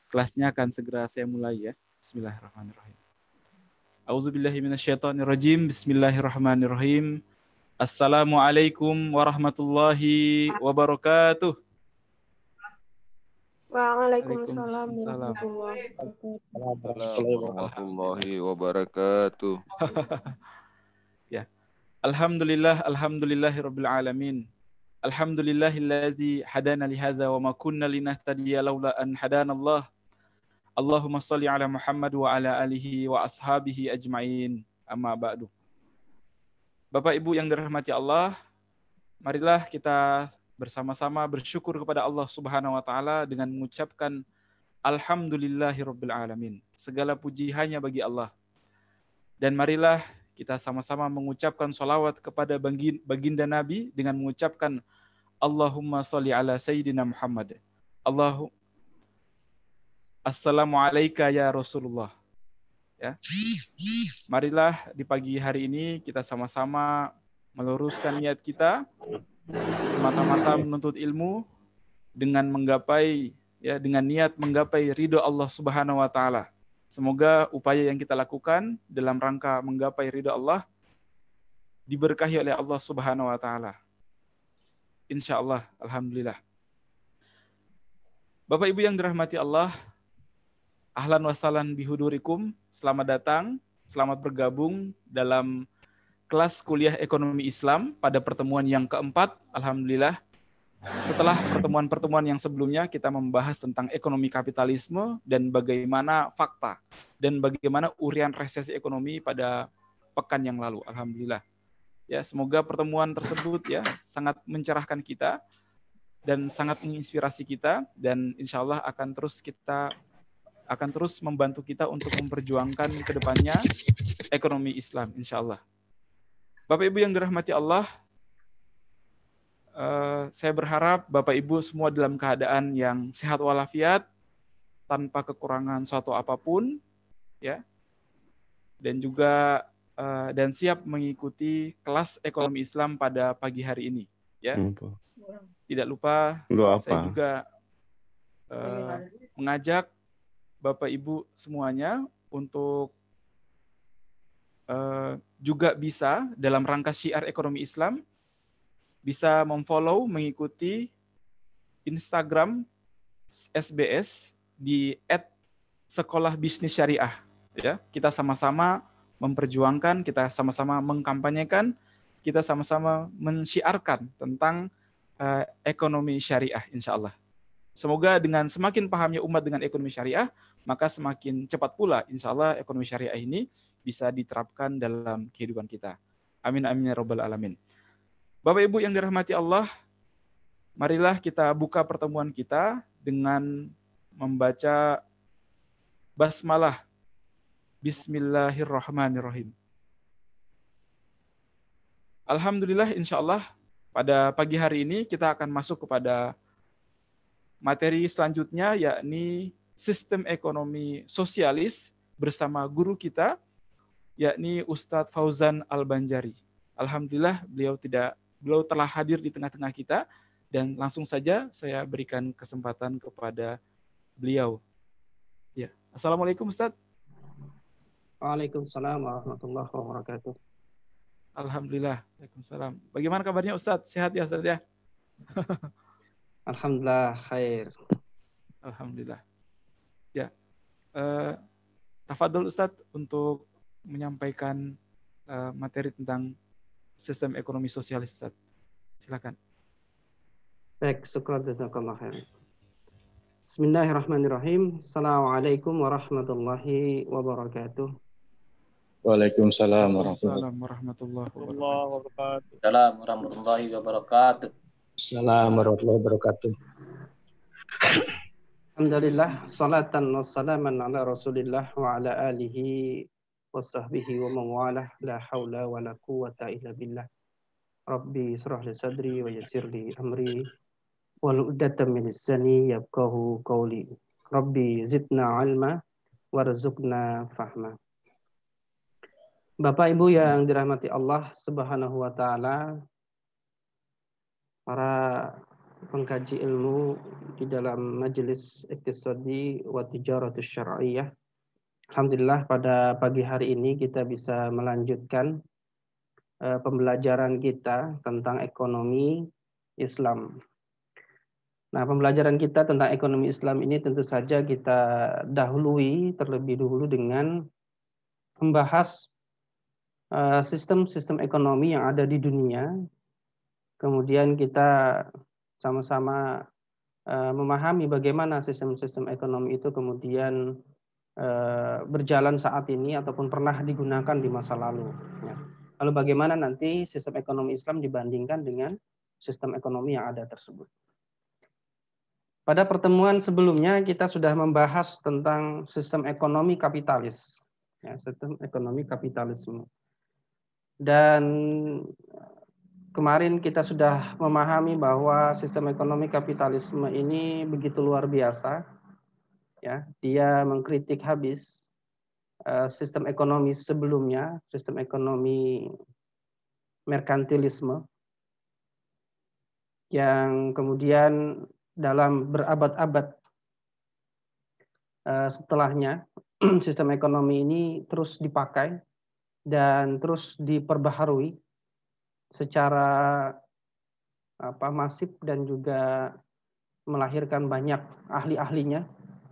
Kelasnya akan segera saya mulai ya. Bismillahirrahmanirrahim. A'udzubillahi minasyaitonirrajim. Bismillahirrahmanirrahim. Assalamualaikum warahmatullahi wabarakatuh. Waalaikumsalam Waalaikumsalam. warahmatullahi wabarakatuh. Assalamualaikum warahmatullahi wabarakatuh. Ya. Alhamdulillahirabbil alamin. Alhamdulillahilladzi hadana li hadza wa ma kunna linahtadiya laula an hadanallah. Allahumma shalli ala Muhammad wa ala alihi wa ashabihi ajmain. Amma ba'du. Bapak Ibu yang dirahmati Allah, marilah kita bersama-sama bersyukur kepada Allah Subhanahu wa taala dengan mengucapkan alhamdulillahirabbil alamin. Segala puji hanya bagi Allah. Dan marilah kita sama-sama mengucapkan salawat kepada baginda Nabi dengan mengucapkan Allahumma sholli ala Sayyidina Muhammad. Assalamualaikum ya Rasulullah. Ya. Marilah di pagi hari ini kita sama-sama meluruskan niat kita semata-mata menuntut ilmu dengan niat menggapai ridho Allah Subhanahu wa taala. Semoga upaya yang kita lakukan dalam rangka menggapai ridha Allah diberkahi oleh Allah Subhanahu wa taala. Insyaallah, alhamdulillah. Bapak Ibu yang dirahmati Allah, ahlan wa sahlan bihudurikum. Selamat datang, selamat bergabung dalam kelas kuliah Ekonomi Islam pada pertemuan yang keempat. Alhamdulillah. Setelah pertemuan-pertemuan yang sebelumnya kita membahas tentang ekonomi kapitalisme dan bagaimana fakta dan bagaimana urian resesi ekonomi pada pekan yang lalu. Alhamdulillah. Ya, semoga pertemuan tersebut ya sangat mencerahkan kita dan sangat menginspirasi kita dan insya Allah akan terus membantu kita untuk memperjuangkan ke depannya ekonomi Islam insya Allah. Bapak Ibu yang dirahmati Allah, saya berharap Bapak Ibu semua dalam keadaan yang sehat walafiat, tanpa kekurangan suatu apapun, ya, dan juga dan siap mengikuti kelas ekonomi Islam pada pagi hari ini, ya. Tidak lupa saya juga mengajak Bapak Ibu semuanya untuk juga bisa dalam rangka syiar ekonomi Islam bisa memfollow, mengikuti Instagram SBS di @sekolahbisnissyariah. Ya, kita sama-sama memperjuangkan, kita sama-sama mengkampanyekan, kita sama-sama mensyiarkan tentang ekonomi syariah, insya Allah. Semoga dengan semakin pahamnya umat dengan ekonomi syariah, maka semakin cepat pula, insya Allah, ekonomi syariah ini bisa diterapkan dalam kehidupan kita. Amin, amin, ya rabbal alamin. Bapak Ibu yang dirahmati Allah, marilah kita buka pertemuan kita dengan membaca basmalah. Bismillahirrahmanirrahim. Alhamdulillah, insya Allah, pada pagi hari ini kita akan masuk kepada materi selanjutnya, yakni sistem ekonomi sosialis bersama guru kita, yakni Ustadz Fauzan Al-Banjari. Alhamdulillah, beliau telah hadir di tengah-tengah kita dan langsung saja saya berikan kesempatan kepada beliau. Ya, Assalamualaikum Ustaz. Waalaikumsalam warahmatullahi wabarakatuh. Alhamdulillah. Waalaikumsalam. Bagaimana kabarnya Ustaz? Sehat ya Ustaz ya? Alhamdulillah khair. Alhamdulillah. Ya, tafadhol Ustaz untuk menyampaikan materi tentang sistem ekonomi sosialis, Ustaz. Silakan. Baik, syukran jazakallah khair. Bismillahirrahmanirrahim. Assalamualaikum warahmatullahi wabarakatuh. Waalaikumsalam warahmatullahi wabarakatuh. Assalamualaikum warahmatullahi wabarakatuh. Assalamualaikum warahmatullahi wabarakatuh. Alhamdulillah, salatan wassalaman ala Rasulillah wa ala alihi wa sahbihi wa mawalah, la haula wa la quwata illa billah. Rabbi israh li sadri wa yassir li amri wal 'uqdatam min lisani yafqahu qawli. Rabbi zidna ilma warzuqna fahma. Bapak Ibu yang dirahmati Allah Subhanahu wa taala, para pengkaji ilmu di dalam Majelis Iqtisadi wa Tijaratus Syar'iyyah. Alhamdulillah pada pagi hari ini kita bisa melanjutkan pembelajaran kita tentang ekonomi Islam. Nah, pembelajaran kita tentang ekonomi Islam ini tentu saja kita dahului terlebih dahulu dengan membahas sistem-sistem ekonomi yang ada di dunia. Kemudian kita sama-sama memahami bagaimana sistem-sistem ekonomi itu kemudian berjalan saat ini ataupun pernah digunakan di masa lalu. Ya. Lalu bagaimana nanti sistem ekonomi Islam dibandingkan dengan sistem ekonomi yang ada tersebut. Pada pertemuan sebelumnya kita sudah membahas tentang sistem ekonomi kapitalis, ya, sistem ekonomi kapitalisme. Dan kemarin kita sudah memahami bahwa sistem ekonomi kapitalisme ini begitu luar biasa, ya, dia mengkritik habis sistem ekonomi sebelumnya, sistem ekonomi merkantilisme, yang kemudian dalam berabad-abad setelahnya sistem ekonomi ini terus dipakai dan terus diperbaharui secara masif dan juga melahirkan banyak ahli-ahlinya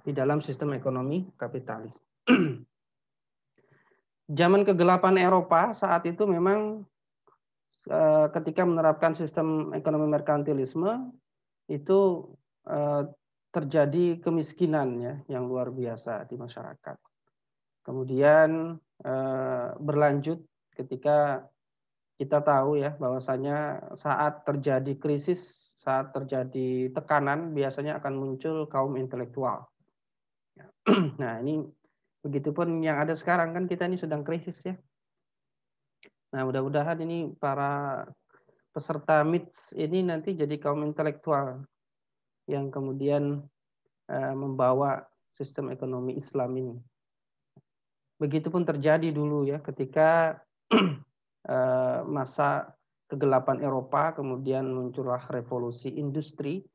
di dalam sistem ekonomi kapitalis. Zaman kegelapan Eropa saat itu memang ketika menerapkan sistem ekonomi merkantilisme itu terjadi kemiskinan ya yang luar biasa di masyarakat. Kemudian berlanjut ketika kita tahu ya bahwasanya saat terjadi krisis, saat terjadi tekanan biasanya akan muncul kaum intelektual. Nah, ini begitupun yang ada sekarang kan kita ini sedang krisis ya. Nah, mudah-mudahan ini para peserta MITS ini nanti jadi kaum intelektual yang kemudian membawa sistem ekonomi Islam ini. Begitupun terjadi dulu ya ketika masa kegelapan Eropa, kemudian muncullah revolusi industri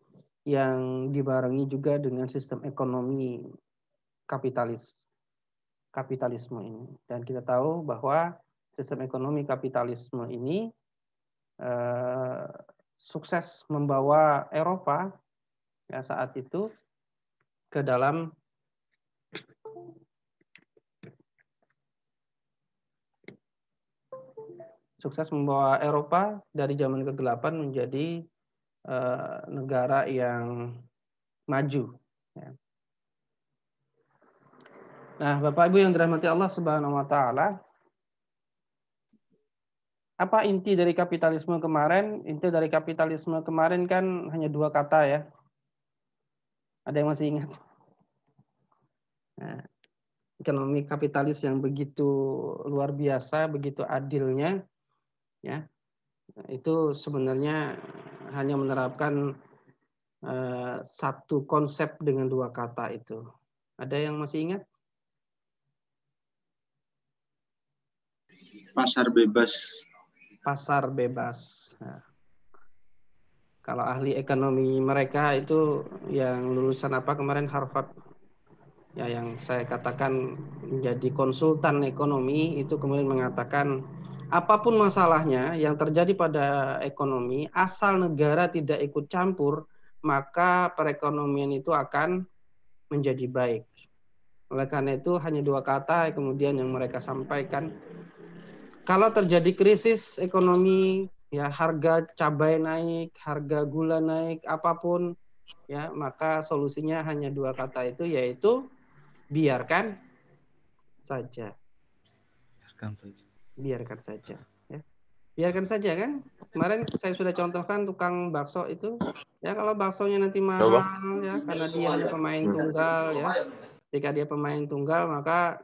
yang dibarengi juga dengan sistem ekonomi kapitalisme ini. Dan kita tahu bahwa sistem ekonomi kapitalisme ini sukses membawa Eropa ya saat itu ke dalam dari zaman kegelapan menjadi negara yang maju. Ya. Nah, Bapak Ibu yang dirahmati Allah Subhanahu wa taala, apa inti dari kapitalisme kemarin? Inti dari kapitalisme kemarin kan hanya dua kata ya. Ada yang masih ingat? Nah, ekonomi kapitalis yang begitu luar biasa, begitu adilnya, ya, itu sebenarnya hanya menerapkan satu konsep dengan dua kata itu. Ada yang masih ingat? Pasar bebas. Pasar bebas. Nah, kalau ahli ekonomi mereka itu yang lulusan apa kemarin Harvard, ya yang saya katakan menjadi konsultan ekonomi itu kemudian mengatakan apapun masalahnya yang terjadi pada ekonomi asal negara tidak ikut campur maka perekonomian itu akan menjadi baik. Oleh karena itu hanya dua kata kemudian yang mereka sampaikan. Kalau terjadi krisis ekonomi, ya harga cabai naik, harga gula naik, apapun, ya maka solusinya hanya dua kata itu, yaitu biarkan saja. Biarkan saja. Ya. Biarkan saja kan. Kemarin saya sudah contohkan tukang bakso itu, ya kalau baksonya nanti mahal, ya karena dia hanya pemain tunggal, ya. Ketika dia pemain tunggal, maka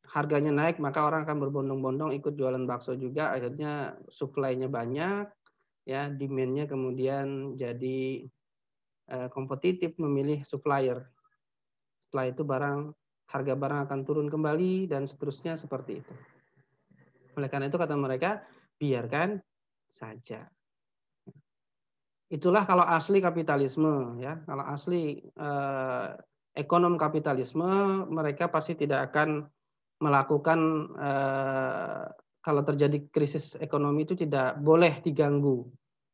harganya naik, maka orang akan berbondong-bondong ikut jualan bakso juga. Akhirnya supply-nya banyak, ya demand-nya kemudian jadi kompetitif memilih supplier. Setelah itu harga barang akan turun kembali dan seterusnya seperti itu. Oleh karena itu kata mereka biarkan saja. Itulah kalau asli kapitalisme, ya. Kalau asli ekonom kapitalisme, mereka pasti tidak akan melakukan kalau terjadi krisis ekonomi itu tidak boleh diganggu.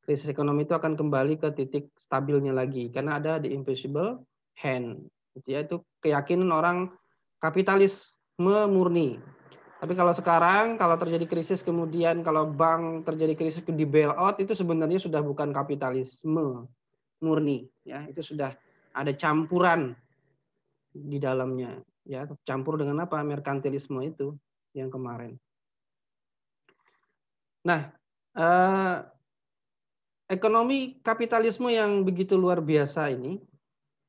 Krisis ekonomi itu akan kembali ke titik stabilnya lagi karena ada the invisible hand. Itu keyakinan orang kapitalisme murni. Tapi kalau sekarang, kalau terjadi krisis kemudian kalau bank terjadi krisis di bailout itu sebenarnya sudah bukan kapitalisme murni, ya itu sudah ada campuran di dalamnya, ya campur dengan apa merkantilisme itu yang kemarin. Nah, ekonomi kapitalisme yang begitu luar biasa ini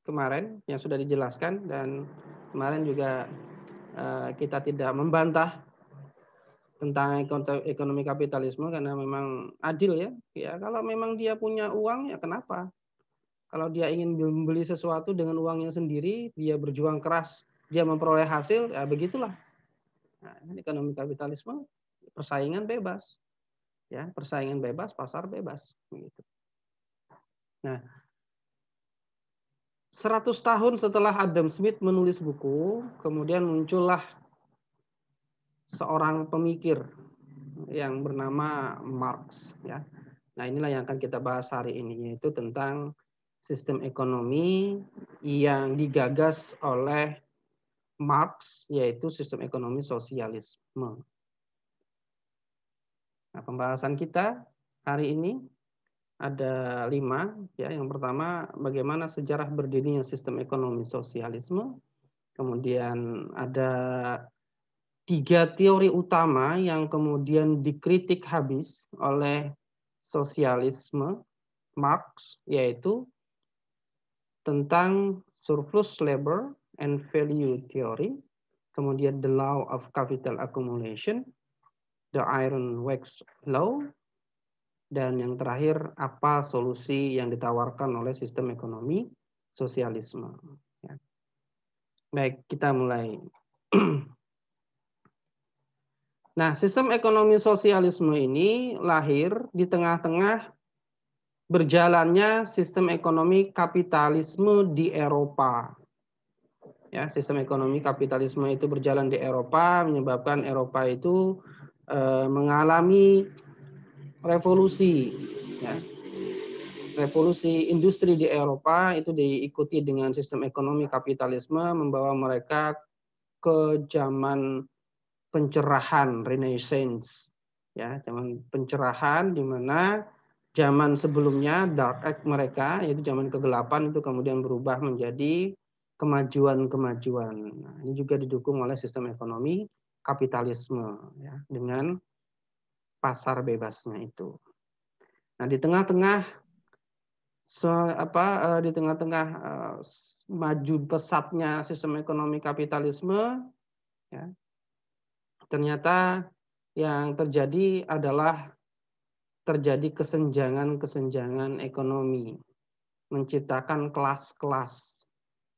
kemarin yang sudah dijelaskan dan kemarin juga kita tidak membantah tentang ekonomi kapitalisme karena memang adil, ya. Ya kalau memang dia punya uang ya kenapa? Kalau dia ingin membeli sesuatu dengan uangnya sendiri, dia berjuang keras, dia memperoleh hasil, ya begitulah. Nah, ekonomi kapitalisme persaingan bebas. Ya, persaingan bebas, pasar bebas begitu. Nah, 100 tahun setelah Adam Smith menulis buku, kemudian muncullah seorang pemikir yang bernama Marx, ya. Nah, inilah yang akan kita bahas hari ini, yaitu tentang sistem ekonomi yang digagas oleh Marx, yaitu sistem ekonomi sosialisme. Nah, pembahasan kita hari ini ada 5, ya. Yang pertama, bagaimana sejarah berdirinya sistem ekonomi sosialisme. Kemudian ada 3 teori utama yang kemudian dikritik habis oleh sosialisme Marx, yaitu tentang surplus labor and value theory, kemudian the law of capital accumulation, the iron wax law, dan yang terakhir apa solusi yang ditawarkan oleh sistem ekonomi sosialisme. Ya. Baik, kita mulai. Nah, sistem ekonomi sosialisme ini lahir di tengah-tengah berjalannya sistem ekonomi kapitalisme di Eropa. Ya, sistem ekonomi kapitalisme itu berjalan di Eropa, menyebabkan Eropa itu mengalami revolusi. Ya. Revolusi industri di Eropa itu diikuti dengan sistem ekonomi kapitalisme, membawa mereka ke zaman pencerahan, Renaissance, ya, zaman pencerahan di mana zaman sebelumnya Dark Age mereka, yaitu zaman kegelapan, itu kemudian berubah menjadi kemajuan-kemajuan. Nah, ini juga didukung oleh sistem ekonomi kapitalisme, ya, dengan pasar bebasnya itu. Nah, di tengah-tengah maju pesatnya sistem ekonomi kapitalisme, ya, ternyata yang terjadi adalah terjadi kesenjangan ekonomi, menciptakan kelas-kelas.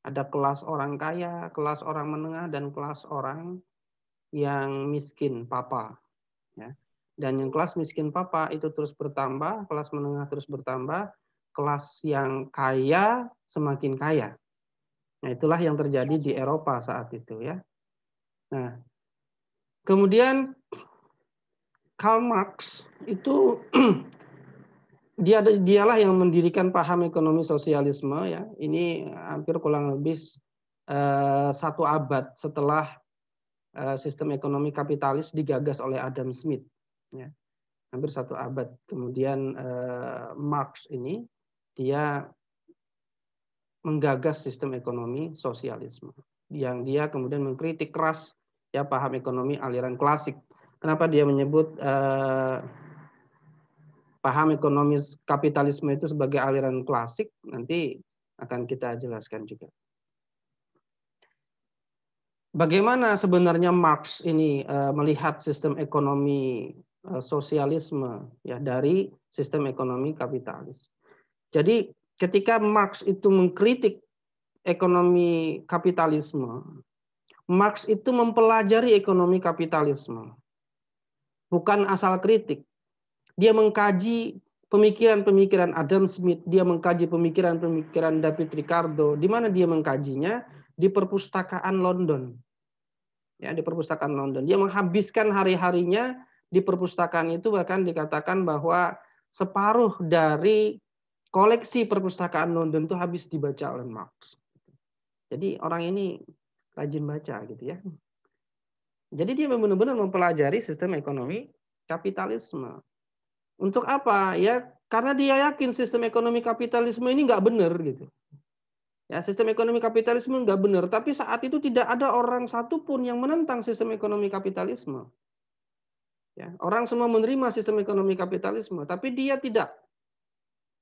Ada kelas orang kaya, kelas orang menengah, dan kelas orang yang miskin papa. Ya. Dan yang kelas miskin papa itu terus bertambah, kelas menengah terus bertambah, kelas yang kaya semakin kaya. Nah, itulah yang terjadi di Eropa saat itu, ya. Nah, kemudian Karl Marx itu dialah yang mendirikan paham ekonomi sosialisme, ya. Ini hampir kurang lebih 1 abad setelah sistem ekonomi kapitalis digagas oleh Adam Smith, ya. Hampir 1 abad kemudian Marx ini dia menggagas sistem ekonomi sosialisme yang dia kemudian mengkritik keras, ya, paham ekonomi aliran klasik. Kenapa dia menyebut paham ekonomi kapitalisme itu sebagai aliran klasik, nanti akan kita jelaskan juga. Bagaimana sebenarnya Marx ini melihat sistem ekonomi sosialisme, ya, dari sistem ekonomi kapitalis. Jadi ketika Marx itu mengkritik ekonomi kapitalisme, Marx itu mempelajari ekonomi kapitalisme. Bukan asal kritik. Dia mengkaji pemikiran-pemikiran Adam Smith, dia mengkaji pemikiran-pemikiran David Ricardo. Di mana dia mengkajinya? Di perpustakaan London. Ya, di perpustakaan London. Dia menghabiskan hari-harinya di perpustakaan itu, bahkan dikatakan bahwa separuh dari koleksi perpustakaan London itu habis dibaca oleh Marx. Jadi orang ini rajin baca gitu ya. Jadi dia benar-benar mempelajari sistem ekonomi kapitalisme. Untuk apa? Ya karena dia yakin sistem ekonomi kapitalisme ini nggak benar gitu. Ya, sistem ekonomi kapitalisme nggak benar. Tapi saat itu tidak ada orang satupun yang menentang sistem ekonomi kapitalisme. Ya, orang semua menerima sistem ekonomi kapitalisme, tapi dia tidak.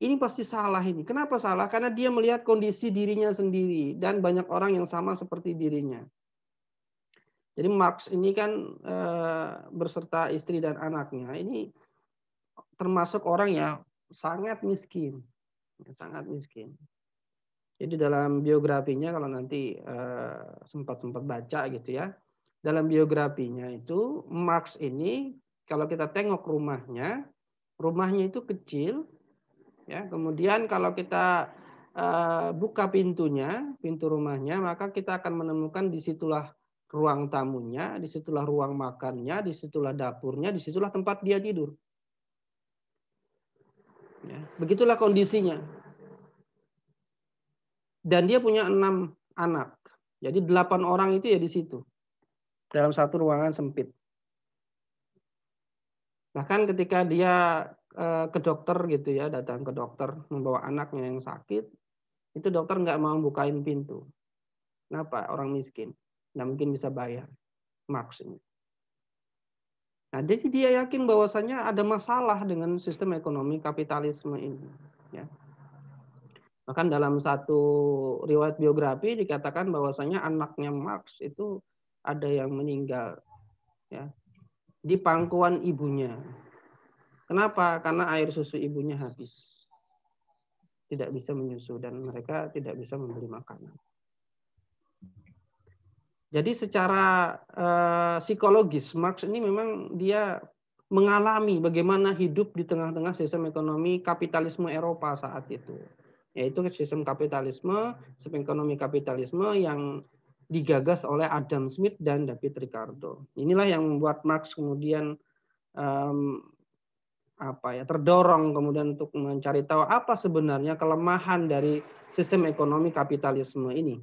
Ini pasti salah ini. Kenapa salah? Karena dia melihat kondisi dirinya sendiri dan banyak orang yang sama seperti dirinya. Jadi Marx ini kan berserta istri dan anaknya ini termasuk orang yang sangat miskin, sangat miskin. Jadi dalam biografinya kalau nanti sempat baca gitu ya, dalam biografinya itu Marx ini kalau kita tengok rumahnya itu kecil, ya. Kemudian kalau kita buka pintu rumahnya, maka kita akan menemukan disitulah ruang tamunya, disitulah ruang makannya, disitulah dapurnya, disitulah tempat dia tidur. Ya, begitulah kondisinya. Dan dia punya 6 anak. Jadi 8 orang itu ya di situ. Dalam satu ruangan sempit. Bahkan ketika dia ke dokter gitu ya, datang ke dokter membawa anaknya yang sakit, itu dokter nggak mau bukain pintu. Kenapa? Orang miskin. Nggak mungkin bisa bayar. Marx ini. Nah, jadi dia yakin bahwasanya ada masalah dengan sistem ekonomi kapitalisme ini. Ya. Bahkan dalam satu riwayat biografi dikatakan bahwasanya anaknya Marx itu ada yang meninggal, ya, di pangkuan ibunya. Kenapa? Karena air susu ibunya habis, tidak bisa menyusu dan mereka tidak bisa membeli makanan. Jadi secara psikologis Marx ini memang dia mengalami bagaimana hidup di tengah-tengah sistem ekonomi kapitalisme Eropa saat itu. Yaitu sistem kapitalisme, sistem ekonomi kapitalisme yang digagas oleh Adam Smith dan David Ricardo. Inilah yang membuat Marx kemudian terdorong kemudian untuk mencari tahu apa sebenarnya kelemahan dari sistem ekonomi kapitalisme ini.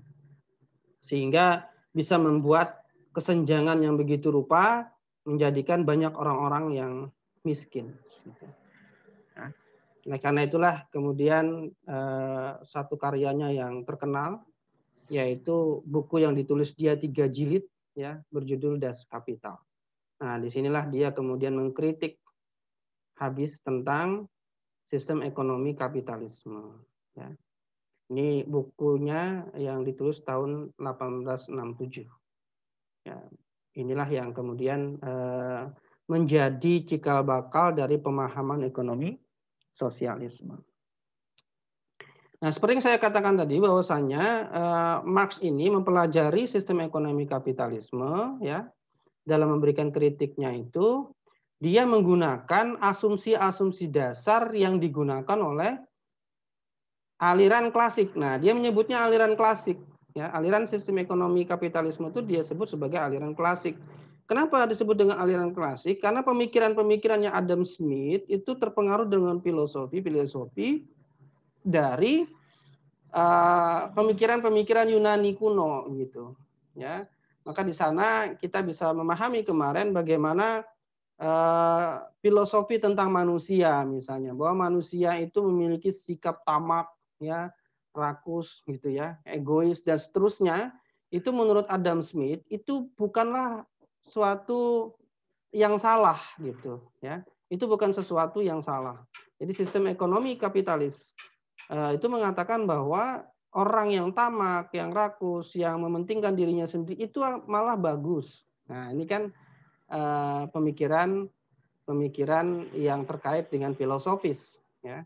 Sehingga bisa membuat kesenjangan yang begitu rupa menjadikan banyak orang-orang yang miskin. Nah, karena itulah kemudian satu karyanya yang terkenal, yaitu buku yang ditulis dia 3 jilid, ya, berjudul Das Kapital. Nah, disinilah dia kemudian mengkritik habis tentang sistem ekonomi kapitalisme. Ya. Ini bukunya yang ditulis tahun 1867. Ya, inilah yang kemudian menjadi cikal bakal dari pemahaman ekonomi sosialisme. Nah, seperti yang saya katakan tadi bahwasanya Marx ini mempelajari sistem ekonomi kapitalisme, ya, dalam memberikan kritiknya itu dia menggunakan asumsi-asumsi dasar yang digunakan oleh aliran klasik. Nah, dia menyebutnya aliran klasik. Ya, aliran sistem ekonomi kapitalisme itu dia sebut sebagai aliran klasik. Kenapa disebut dengan aliran klasik? Karena pemikiran-pemikirannya Adam Smith itu terpengaruh dengan filosofi dari pemikiran-pemikiran Yunani kuno, gitu. Ya, maka di sana kita bisa memahami kemarin bagaimana filosofi tentang manusia, misalnya bahwa manusia itu memiliki sikap tamak, ya, rakus gitu ya, egois dan seterusnya. Itu menurut Adam Smith itu bukanlah suatu yang salah gitu ya. Itu bukan sesuatu yang salah. Jadi sistem ekonomi kapitalis itu mengatakan bahwa orang yang tamak, yang rakus, yang mementingkan dirinya sendiri itu malah bagus. Nah, ini kan pemikiran yang terkait dengan filosofis, ya.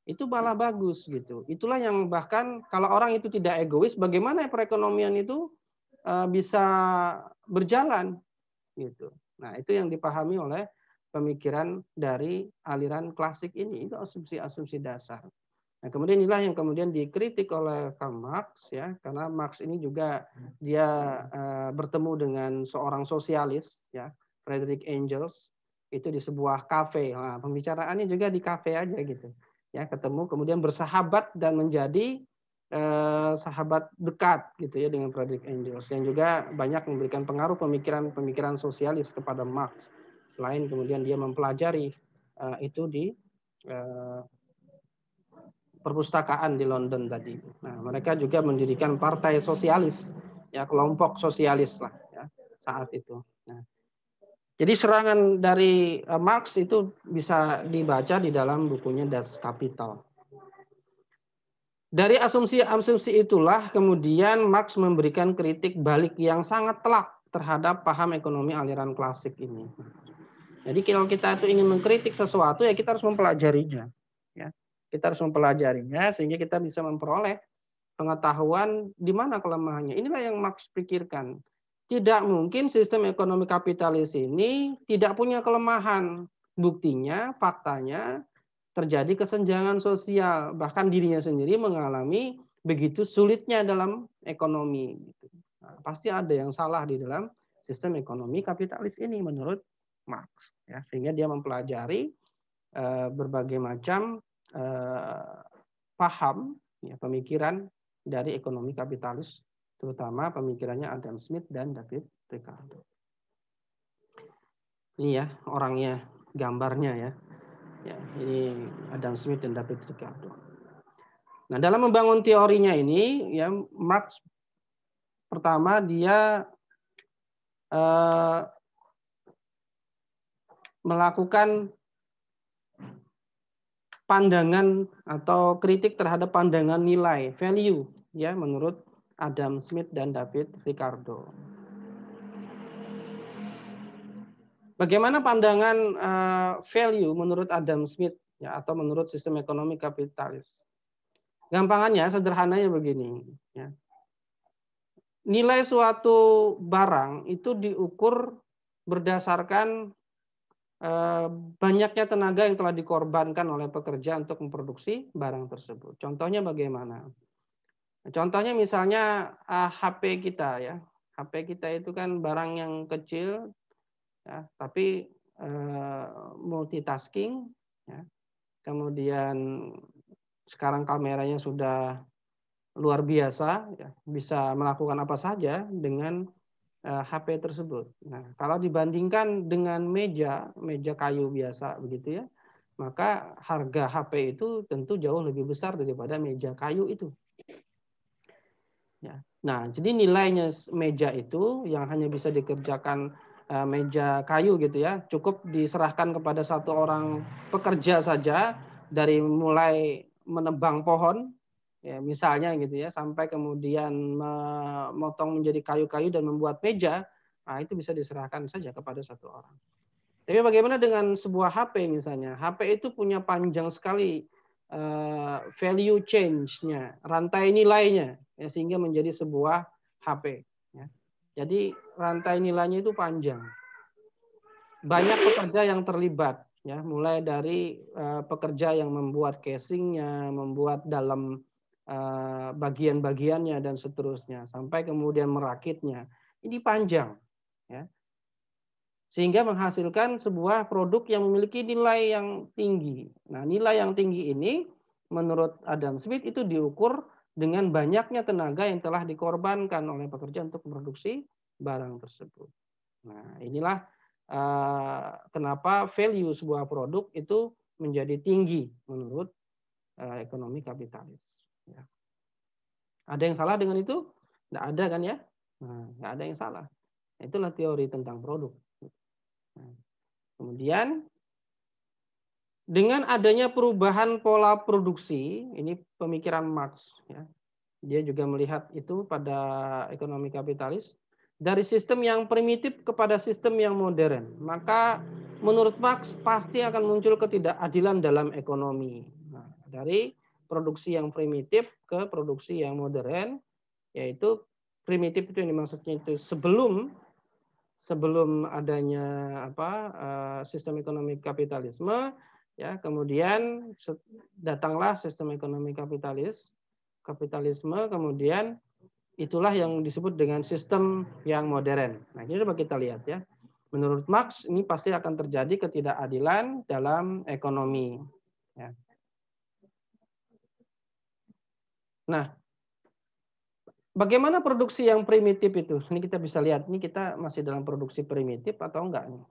Itu malah bagus gitu. Itulah yang bahkan kalau orang itu tidak egois, bagaimana perekonomian itu bisa berjalan gitu. Nah, itu yang dipahami oleh pemikiran dari aliran klasik ini. Itu asumsi-asumsi dasar. Nah, kemudian inilah yang kemudian dikritik oleh Karl Marx, ya, karena Marx ini juga dia bertemu dengan seorang sosialis, ya, Friedrich Engels, itu di sebuah kafe. Nah, pembicaraannya juga di kafe aja gitu, ya, ketemu kemudian bersahabat dan menjadi sahabat dekat gitu ya dengan Friedrich Engels, yang juga banyak memberikan pengaruh pemikiran sosialis kepada Marx. Selain kemudian dia mempelajari itu di perpustakaan di London tadi. Nah, mereka juga mendirikan partai sosialis, ya, kelompok sosialis lah, ya, saat itu. Nah, jadi serangan dari Marx itu bisa dibaca di dalam bukunya Das Kapital. Dari asumsi-asumsi itulah kemudian Marx memberikan kritik balik yang sangat telak terhadap paham ekonomi aliran klasik ini. Jadi kalau kita itu ingin mengkritik sesuatu, ya kita harus mempelajarinya. Ya. Kita harus mempelajarinya sehingga kita bisa memperoleh pengetahuan di mana kelemahannya. Inilah yang Marx pikirkan. Tidak mungkin sistem ekonomi kapitalis ini tidak punya kelemahan. Buktinya, faktanya, terjadi kesenjangan sosial. Bahkan dirinya sendiri mengalami begitu sulitnya dalam ekonomi. Nah, pasti ada yang salah di dalam sistem ekonomi kapitalis ini menurut Marx. Ya, sehingga dia mempelajari berbagai macam paham, ya, pemikiran dari ekonomi kapitalis, terutama pemikirannya Adam Smith dan David Ricardo. Ini ya orangnya, gambarnya ya. Ya, ini Adam Smith dan David Ricardo. Nah, dalam membangun teorinya ini, ya, Marx pertama dia melakukan pandangan atau kritik terhadap pandangan nilai, value, ya, menurut Adam Smith dan David Ricardo. Bagaimana pandangan value menurut Adam Smith, ya, atau menurut sistem ekonomi kapitalis? Gampangannya, sederhananya begini. Ya. Nilai suatu barang itu diukur berdasarkan banyaknya tenaga yang telah dikorbankan oleh pekerja untuk memproduksi barang tersebut. Contohnya bagaimana? Contohnya misalnya HP kita, ya. HP kita itu kan barang yang kecil, ya, tapi multitasking, ya. Kemudian sekarang kameranya sudah luar biasa, ya, bisa melakukan apa saja dengan HP tersebut. Nah, kalau dibandingkan dengan meja kayu biasa begitu ya, maka harga HP itu tentu jauh lebih besar daripada meja kayu itu. Ya. Nah, jadi nilainya meja itu yang hanya bisa dikerjakan meja kayu gitu ya, cukup diserahkan kepada satu orang pekerja saja, dari mulai menebang pohon, ya, misalnya gitu ya, sampai kemudian memotong menjadi kayu-kayu dan membuat meja, nah itu bisa diserahkan saja kepada satu orang. Tapi bagaimana dengan sebuah HP misalnya? HP itu punya panjang sekali value change-nya, rantai nilainya, ya, sehingga menjadi sebuah HP. Ya. Jadi rantai nilainya itu panjang. Banyak pekerja yang terlibat, ya, mulai dari pekerja yang membuat casingnya, membuat dalam bagian-bagiannya dan seterusnya, sampai kemudian merakitnya. Ini panjang, ya, sehingga menghasilkan sebuah produk yang memiliki nilai yang tinggi. Nah, nilai yang tinggi ini menurut Adam Smith itu diukur dengan banyaknya tenaga yang telah dikorbankan oleh pekerja untuk memproduksi barang tersebut. Nah, inilah kenapa value sebuah produk itu menjadi tinggi menurut ekonomi kapitalis. Ya. Ada yang salah dengan itu? Tidak ada kan ya? Nah, nggak ada yang salah. Itulah teori tentang produk. Nah, kemudian dengan adanya perubahan pola produksi, ini pemikiran Marx, ya, dia juga melihat itu pada ekonomi kapitalis, dari sistem yang primitif kepada sistem yang modern. Maka menurut Marx pasti akan muncul ketidakadilan dalam ekonomi. Nah, dari produksi yang primitif ke produksi yang modern, yaitu primitif itu yang dimaksudnya itu sebelum sebelum adanya sistem ekonomi kapitalisme, ya, kemudian datanglah sistem ekonomi kapitalisme, kemudian itulah yang disebut dengan sistem yang modern. Nah, ini coba kita lihat ya. Menurut Marx, ini pasti akan terjadi ketidakadilan dalam ekonomi. Ya. Nah, bagaimana produksi yang primitif itu? Ini kita bisa lihat, ini kita masih dalam produksi primitif atau enggak nih?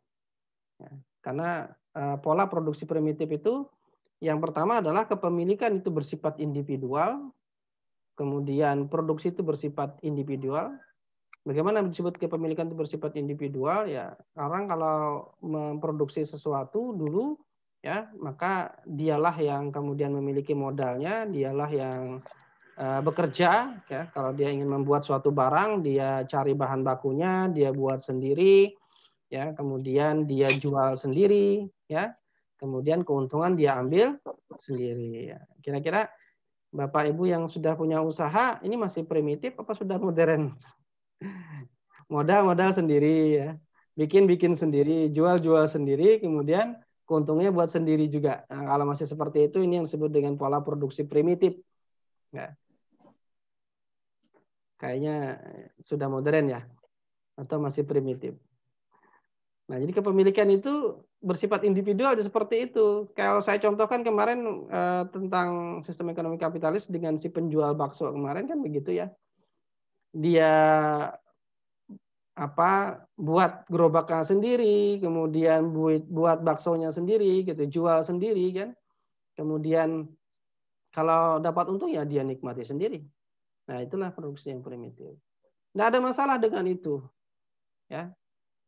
Ya, karena pola produksi primitif itu yang pertama adalah kepemilikan itu bersifat individual, kemudian produksi itu bersifat individual. Bagaimana disebut kepemilikan itu bersifat individual? Ya, orang kalau memproduksi sesuatu dulu, ya, maka dialah yang kemudian memiliki modalnya, dialah yang bekerja, ya. Kalau dia ingin membuat suatu barang, dia cari bahan bakunya, dia buat sendiri, ya. Kemudian dia jual sendiri, ya. Kemudian keuntungan dia ambil sendiri. Ya. Kira-kira Bapak Ibu yang sudah punya usaha, ini masih primitif apa sudah modern? Modal sendiri, ya. Bikin sendiri, jual sendiri, kemudian keuntungnya buat sendiri juga. Nah, kalau masih seperti itu, ini yang disebut dengan pola produksi primitif. Ya. Kayaknya sudah modern ya, atau masih primitif. Nah, jadi kepemilikan itu bersifat individual seperti itu. Kalau saya contohkan kemarin tentang sistem ekonomi kapitalis dengan si penjual bakso kemarin kan begitu ya. Dia buat gerobaknya sendiri, kemudian buat baksonya sendiri, gitu, jual sendiri kan. Kemudian kalau dapat untung ya dia nikmati sendiri. Nah, itulah produksi yang primitif. Nggak ada masalah dengan itu. Ya.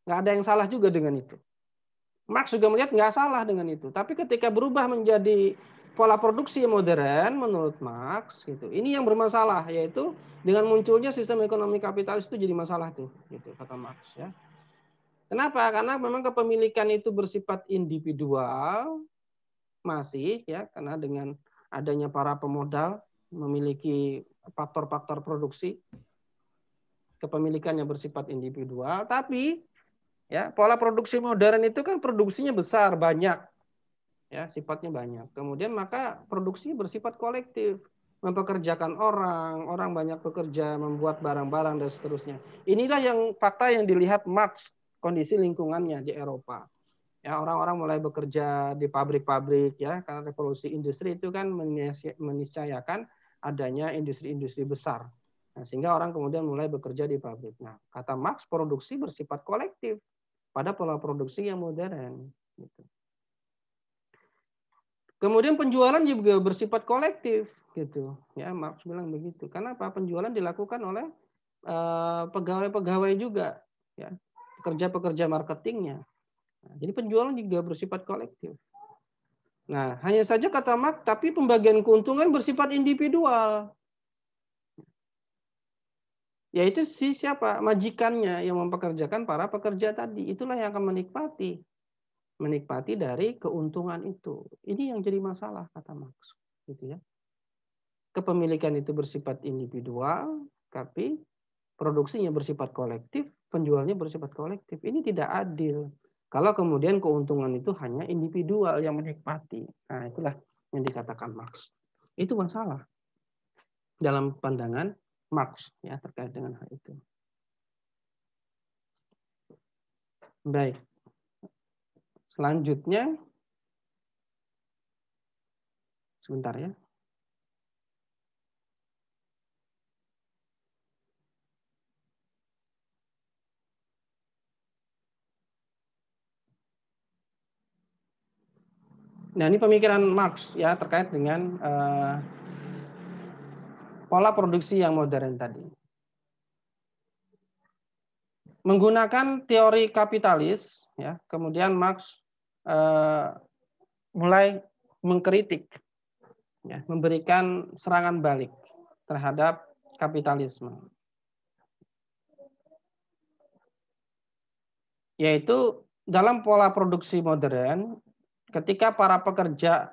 Nggak ada yang salah juga dengan itu. Marx juga melihat nggak salah dengan itu. Tapi ketika berubah menjadi pola produksi yang modern, menurut Marx, gitu, ini yang bermasalah, yaitu dengan munculnya sistem ekonomi kapitalis itu jadi masalah tuh, gitu, kata Marx. Ya. Kenapa? Karena memang kepemilikan itu bersifat individual, masih, ya, karena dengan adanya para pemodal memiliki faktor-faktor produksi, kepemilikannya bersifat individual, tapi ya pola produksi modern itu kan produksinya besar, banyak, ya, sifatnya banyak. Kemudian maka produksinya bersifat kolektif, mempekerjakan orang banyak bekerja, membuat barang-barang dan seterusnya. Inilah yang fakta yang dilihat Marx, kondisi lingkungannya di Eropa. Ya, orang-orang mulai bekerja di pabrik-pabrik, ya, karena revolusi industri itu kan meniscayakan adanya industri-industri besar. Nah, sehingga orang kemudian mulai bekerja di pabrik. Nah, kata Marx, produksi bersifat kolektif pada pola produksi yang modern. Gitu. Kemudian penjualan juga bersifat kolektif, gitu. Ya, Marx bilang begitu. Kenapa? Penjualan dilakukan oleh pegawai-pegawai juga, ya, pekerja-pekerja marketingnya. Nah, jadi penjualan juga bersifat kolektif. Nah, hanya saja kata Marx, tapi pembagian keuntungan bersifat individual. Yaitu siapa? Majikannya yang mempekerjakan para pekerja tadi. Itulah yang akan menikmati dari keuntungan itu. Ini yang jadi masalah kata Marx, gitu ya. Kepemilikan itu bersifat individual, tapi produksinya bersifat kolektif, penjualnya bersifat kolektif. Ini tidak adil. Kalau kemudian keuntungan itu hanya individual yang menikmati. Nah, itulah yang dikatakan Marx. Itu masalah dalam pandangan Marx, ya, terkait dengan hal itu. Baik. Selanjutnya, sebentar ya. Nah, ini pemikiran Marx, ya, terkait dengan pola produksi yang modern tadi. Menggunakan teori kapitalis, ya, kemudian Marx mulai mengkritik, ya, memberikan serangan balik terhadap kapitalisme. Yaitu dalam pola produksi modern, ketika para pekerja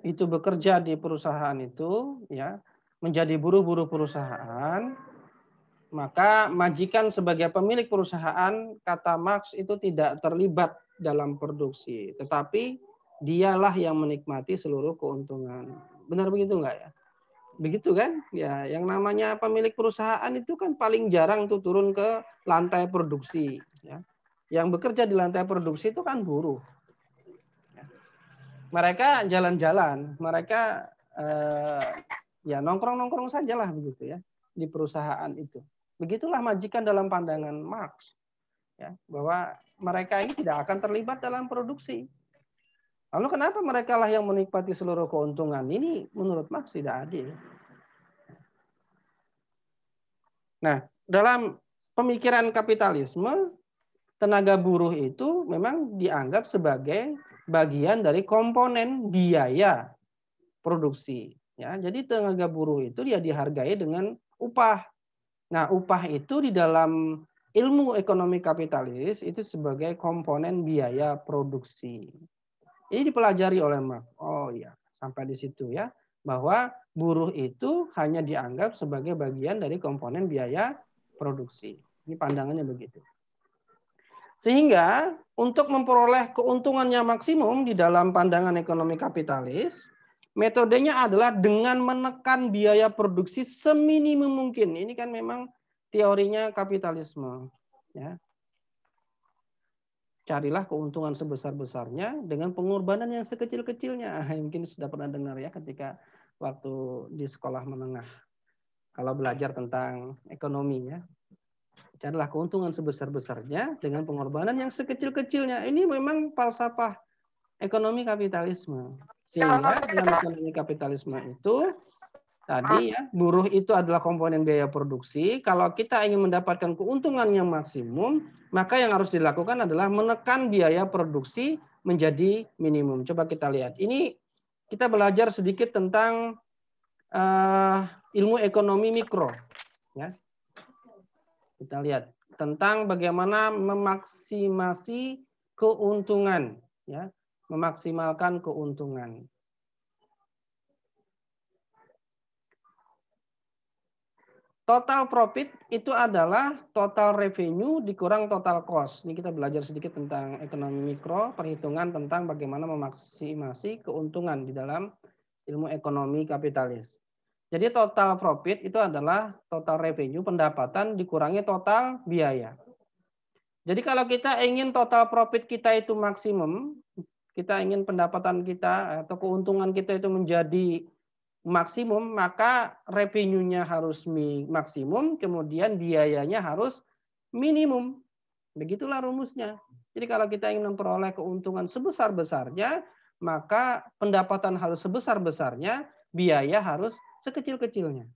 itu bekerja di perusahaan itu, ya, menjadi buruh-buruh perusahaan, Maka majikan sebagai pemilik perusahaan, kata Marx itu tidak terlibat dalam produksi, tetapi dialah yang menikmati seluruh keuntungan. Benar begitu enggak ya? Begitu kan? Ya, yang namanya pemilik perusahaan itu kan paling jarang tuh turun ke lantai produksi. Ya. Yang bekerja di lantai produksi itu kan buruh. Ya. Mereka jalan-jalan, mereka ya nongkrong-nongkrong sajalah begitu ya di perusahaan itu. Begitulah majikan dalam pandangan Marx, ya, bahwa mereka ini tidak akan terlibat dalam produksi. Lalu kenapa mereka lah yang menikmati seluruh keuntungan? Ini menurut Marx tidak adil. Nah, dalam pemikiran kapitalisme, tenaga buruh itu memang dianggap sebagai bagian dari komponen biaya produksi. Ya, jadi tenaga buruh itu dia dihargai dengan upah. Nah, upah itu di dalam ilmu ekonomi kapitalis itu sebagai komponen biaya produksi. Ini dipelajari oleh Marx. Oh iya, sampai di situ ya. Bahwa buruh itu hanya dianggap sebagai bagian dari komponen biaya produksi. Ini pandangannya begitu. Sehingga untuk memperoleh keuntungannya maksimum di dalam pandangan ekonomi kapitalis, metodenya adalah dengan menekan biaya produksi seminimum mungkin. Ini kan memang teorinya kapitalisme. Ya. Carilah keuntungan sebesar-besarnya dengan pengorbanan yang sekecil-kecilnya. Mungkin sudah pernah dengar ya ketika waktu di sekolah menengah. Kalau belajar tentang ekonomi ya. Carilah keuntungan sebesar-besarnya dengan pengorbanan yang sekecil-kecilnya. Ini memang falsafah ekonomi kapitalisme. Sehingga dalam ekonomi kapitalisme itu tadi ya, buruh itu adalah komponen biaya produksi. Kalau kita ingin mendapatkan keuntungan yang maksimum, maka yang harus dilakukan adalah menekan biaya produksi menjadi minimum. Coba kita lihat. Ini kita belajar sedikit tentang ilmu ekonomi mikro. Ya. Kita lihat tentang bagaimana memaksimasi keuntungan, ya, memaksimalkan keuntungan. Total profit itu adalah total revenue dikurang total cost. Ini kita belajar sedikit tentang ekonomi mikro, perhitungan tentang bagaimana memaksimasi keuntungan di dalam ilmu ekonomi kapitalis. Jadi total profit itu adalah total revenue, pendapatan dikurangi total biaya. Jadi kalau kita ingin total profit kita itu maksimum, kita ingin pendapatan kita atau keuntungan kita itu menjadi maksimum, maka revenue-nya harus maksimum, kemudian biayanya harus minimum. Begitulah rumusnya. Jadi kalau kita ingin memperoleh keuntungan sebesar-besarnya, maka pendapatan harus sebesar-besarnya, biaya harus sekecil-kecilnya.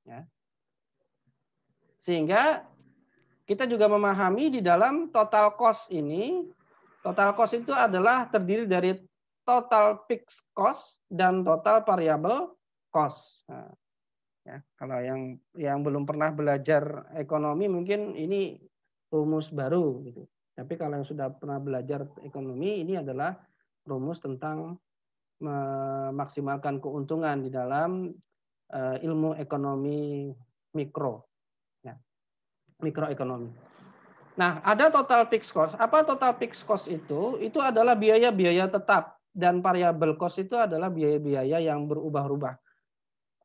Ya. Sehingga kita juga memahami di dalam total cost ini, total cost itu adalah terdiri dari total fixed cost dan total variable cost. Nah, ya, kalau yang belum pernah belajar ekonomi mungkin ini rumus baru gitu. Tapi kalau yang sudah pernah belajar ekonomi, ini adalah rumus tentang memaksimalkan keuntungan di dalam ilmu ekonomi mikro, ya, mikroekonomi. Nah, ada total fixed cost. Apa total fixed cost itu? Itu adalah biaya-biaya tetap dan variable cost itu adalah biaya-biaya yang berubah-ubah.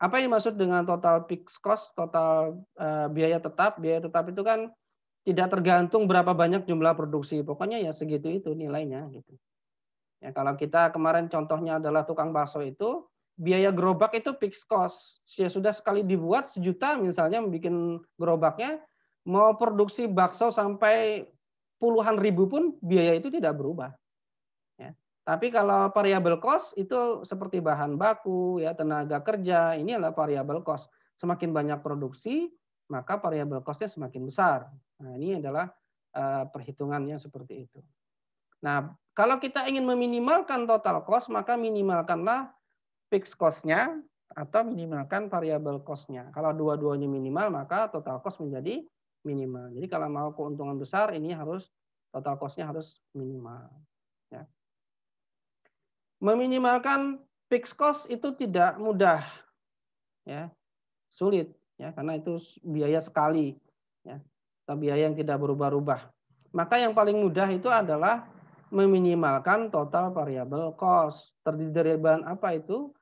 Apa yang dimaksud dengan total fixed cost? Total biaya tetap. Biaya tetap itu kan tidak tergantung berapa banyak jumlah produksi. Pokoknya ya segitu itu nilainya gitu. Ya, kalau kita kemarin contohnya adalah tukang bakso itu, biaya gerobak itu fixed cost. Ya, sudah sekali dibuat 1 juta misalnya bikin gerobaknya, mau produksi bakso sampai puluhan ribu pun biaya itu tidak berubah. Ya. Tapi kalau variable cost itu seperti bahan baku, ya, tenaga kerja, ini adalah variable cost. Semakin banyak produksi, maka variable cost-nya semakin besar. Nah, ini adalah perhitungannya seperti itu. Nah, kalau kita ingin meminimalkan total cost, maka minimalkanlah fixed cost-nya atau minimalkan variable cost-nya. Kalau dua-duanya minimal, maka total cost menjadi minimal. Jadi kalau mau keuntungan besar, ini harus total cost-nya harus minimal. Ya. Meminimalkan fixed cost itu tidak mudah, ya, sulit, ya, karena itu biaya sekali. ya, atau biaya yang tidak berubah-ubah. Maka yang paling mudah itu adalah meminimalkan total variable cost. Terdiri dari bahan apa itu?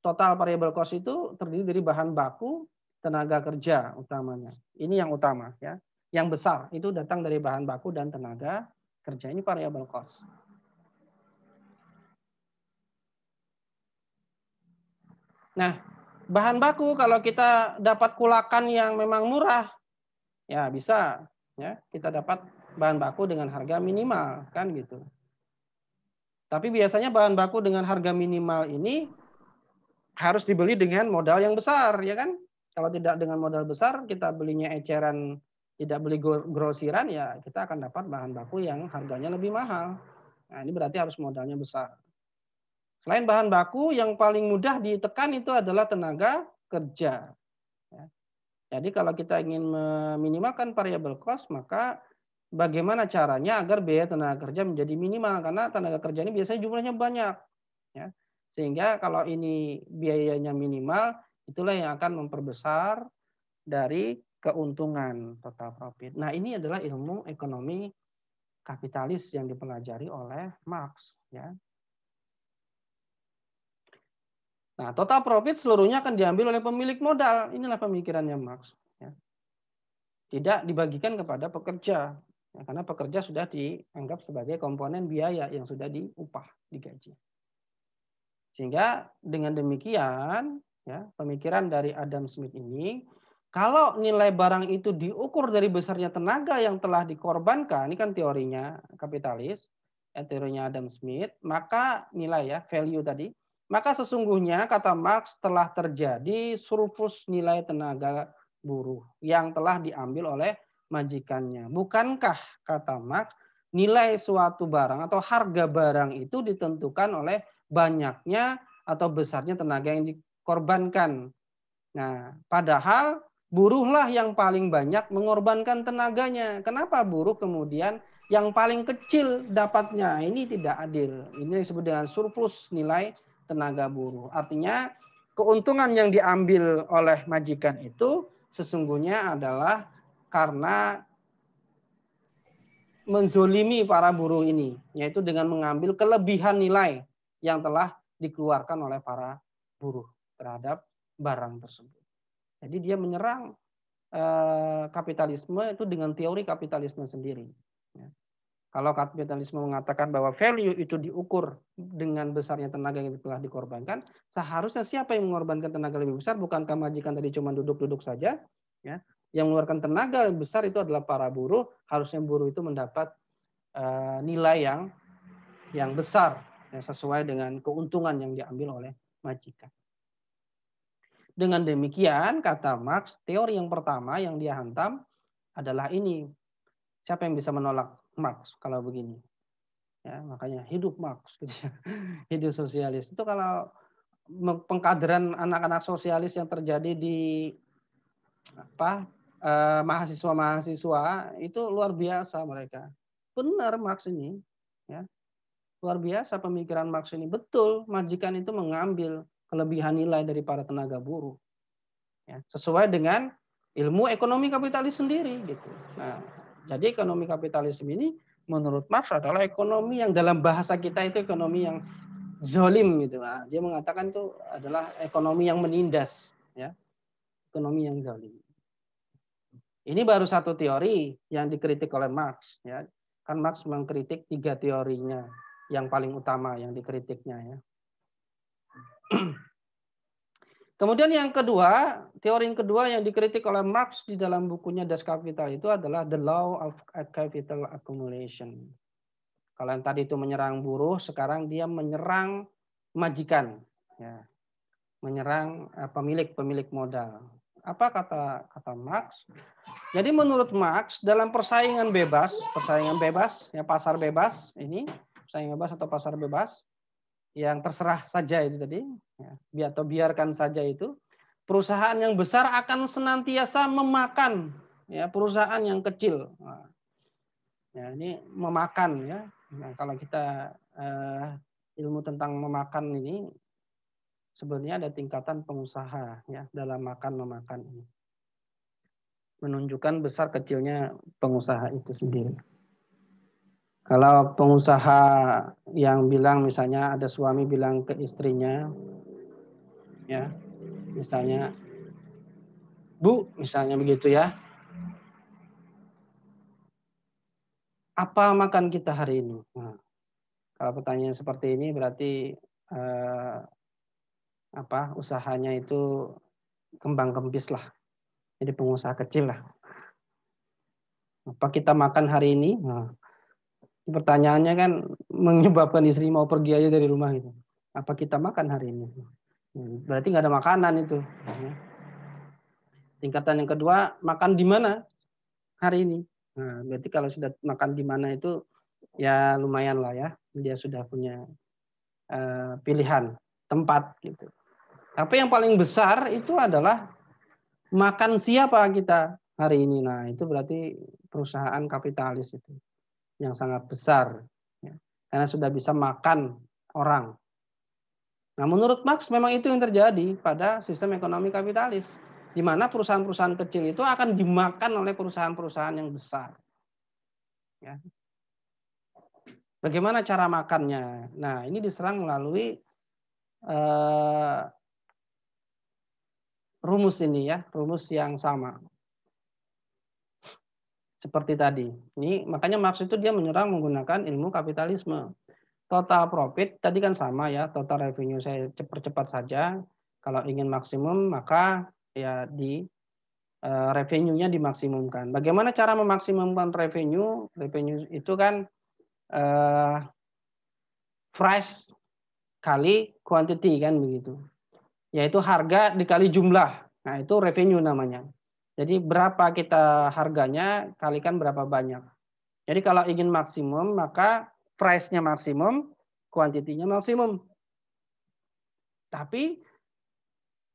Total variable cost itu terdiri dari bahan baku, tenaga kerja utamanya. Ini yang utama ya. Yang besar itu datang dari bahan baku dan tenaga kerja. Ini variable cost. Nah, bahan baku kalau kita dapat kulakan yang memang murah, ya bisa ya, kita dapat bahan baku dengan harga minimal kan gitu. Tapi biasanya bahan baku dengan harga minimal ini harus dibeli dengan modal yang besar, ya kan? Kalau tidak dengan modal besar, kita belinya eceran, tidak beli grosiran, ya kita akan dapat bahan baku yang harganya lebih mahal. Nah, ini berarti harus modalnya besar. Selain bahan baku, yang paling mudah ditekan itu adalah tenaga kerja. Jadi kalau kita ingin meminimalkan variable cost, maka bagaimana caranya agar biaya tenaga kerja menjadi minimal? Karena tenaga kerja ini biasanya jumlahnya banyak. Ya. Sehingga kalau ini biayanya minimal, itulah yang akan memperbesar dari keuntungan total profit. Nah, ini adalah ilmu ekonomi kapitalis yang dipelajari oleh Marx. Ya. Nah, total profit seluruhnya akan diambil oleh pemilik modal. Inilah pemikirannya Marx. Ya. Tidak dibagikan kepada pekerja. Ya, karena pekerja sudah dianggap sebagai komponen biaya yang sudah diupah, digaji. Sehingga dengan demikian, ya, pemikiran dari Adam Smith ini, kalau nilai barang itu diukur dari besarnya tenaga yang telah dikorbankan, ini kan teorinya kapitalis, ya, teorinya Adam Smith, maka nilai ya, value tadi, maka sesungguhnya kata Marx telah terjadi surplus nilai tenaga buruh yang telah diambil oleh majikannya. Bukankah kata Marx nilai suatu barang atau harga barang itu ditentukan oleh banyaknya atau besarnya tenaga yang dikorbankan. Nah, padahal buruhlah yang paling banyak mengorbankan tenaganya. Kenapa buruh kemudian yang paling kecil dapatnya? Ini tidak adil. Ini disebut dengan surplus nilai tenaga buruh. Artinya keuntungan yang diambil oleh majikan itu sesungguhnya adalah karena menzolimi para buruh ini, yaitu dengan mengambil kelebihan nilai yang telah dikeluarkan oleh para buruh terhadap barang tersebut. Jadi dia menyerang kapitalisme itu dengan teori kapitalisme sendiri. Ya. Kalau kapitalisme mengatakan bahwa value itu diukur dengan besarnya tenaga yang telah dikorbankan, seharusnya siapa yang mengorbankan tenaga lebih besar? Bukankah majikan tadi cuma duduk-duduk saja? Ya. Yang mengeluarkan tenaga lebih besar itu adalah para buruh. Harusnya buruh itu mendapat nilai yang besar, ya, sesuai dengan keuntungan yang diambil oleh majikan. Dengan demikian, kata Marx, teori yang pertama yang dia hantam adalah ini. Siapa yang bisa menolak Marx kalau begini? Ya, makanya hidup Marx. Hidup sosialis. Itu kalau pengkaderan anak-anak sosialis yang terjadi di mahasiswa-mahasiswa itu luar biasa mereka. Benar Marx ini. Ya. Luar biasa pemikiran Marx ini. Betul, majikan itu mengambil kelebihan nilai dari para tenaga buruh. Ya, sesuai dengan ilmu ekonomi kapitalis sendiri. Gitu. Nah, jadi ekonomi kapitalisme ini menurut Marx adalah ekonomi yang dalam bahasa kita itu ekonomi yang zolim. Gitu. Nah, dia mengatakan itu adalah ekonomi yang menindas. Ya. Ekonomi yang zolim. Ini baru satu teori yang dikritik oleh Marx. Ya. Kan Marx mengkritik 3 teorinya yang paling utama yang dikritiknya. Ya. Kemudian yang kedua, teori yang kedua yang dikritik oleh Marx di dalam bukunya Das Kapital itu adalah the law of capital accumulation. Kalau yang tadi itu menyerang buruh, sekarang dia menyerang majikan, ya. Menyerang pemilik modal. Apa kata Marx? Jadi menurut Marx dalam persaingan bebas, ya, pasar bebas ini, persaingan bebas atau pasar bebas, yang terserah saja itu tadi, ya, atau biarkan saja itu, perusahaan yang besar akan senantiasa memakan, ya, perusahaan yang kecil. Nah, ya, ini memakan, ya. Nah, kalau kita ilmu tentang memakan ini sebenarnya ada tingkatan pengusaha, ya, dalam makan memakan ini. menunjukkan besar kecilnya pengusaha itu sendiri. Kalau pengusaha yang bilang, misalnya ada suami bilang ke istrinya, ya, misalnya, Bu, misalnya begitu ya, apa makan kita hari ini? Nah, kalau pertanyaan seperti ini berarti usahanya itu kembang kempis lah, jadi pengusaha kecil lah. Apa kita makan hari ini? Nah, pertanyaannya kan menyebabkan istri mau pergi aja dari rumah itu. Apa kita makan hari ini? Berarti nggak ada makanan itu. Tingkatan yang kedua, makan di mana hari ini? Nah, berarti kalau sudah makan di mana itu ya lumayan lah ya, dia sudah punya pilihan tempat gitu. Tapi yang paling besar itu adalah makan siapa kita hari ini. Nah, itu berarti perusahaan kapitalis itu yang sangat besar, ya, karena sudah bisa makan orang. Nah, menurut Marx memang itu yang terjadi pada sistem ekonomi kapitalis, di mana perusahaan-perusahaan kecil itu akan dimakan oleh perusahaan-perusahaan yang besar. Ya. Bagaimana cara makannya? Nah, ini diserang melalui rumus ini ya, rumus yang sama. Seperti tadi. Ini makanya Marx itu dia menyerang menggunakan ilmu kapitalisme. Total profit tadi kan sama ya, total revenue saya percepat saja. Kalau ingin maksimum maka ya di revenue-nya dimaksimumkan. Bagaimana cara memaksimumkan revenue? Revenue itu kan price kali quantity kan begitu. Yaitu harga dikali jumlah. Nah, itu revenue namanya. Jadi berapa kita harganya kalikan berapa banyak. Jadi kalau ingin maksimum maka price-nya maksimum, kuantitinya maksimum. Tapi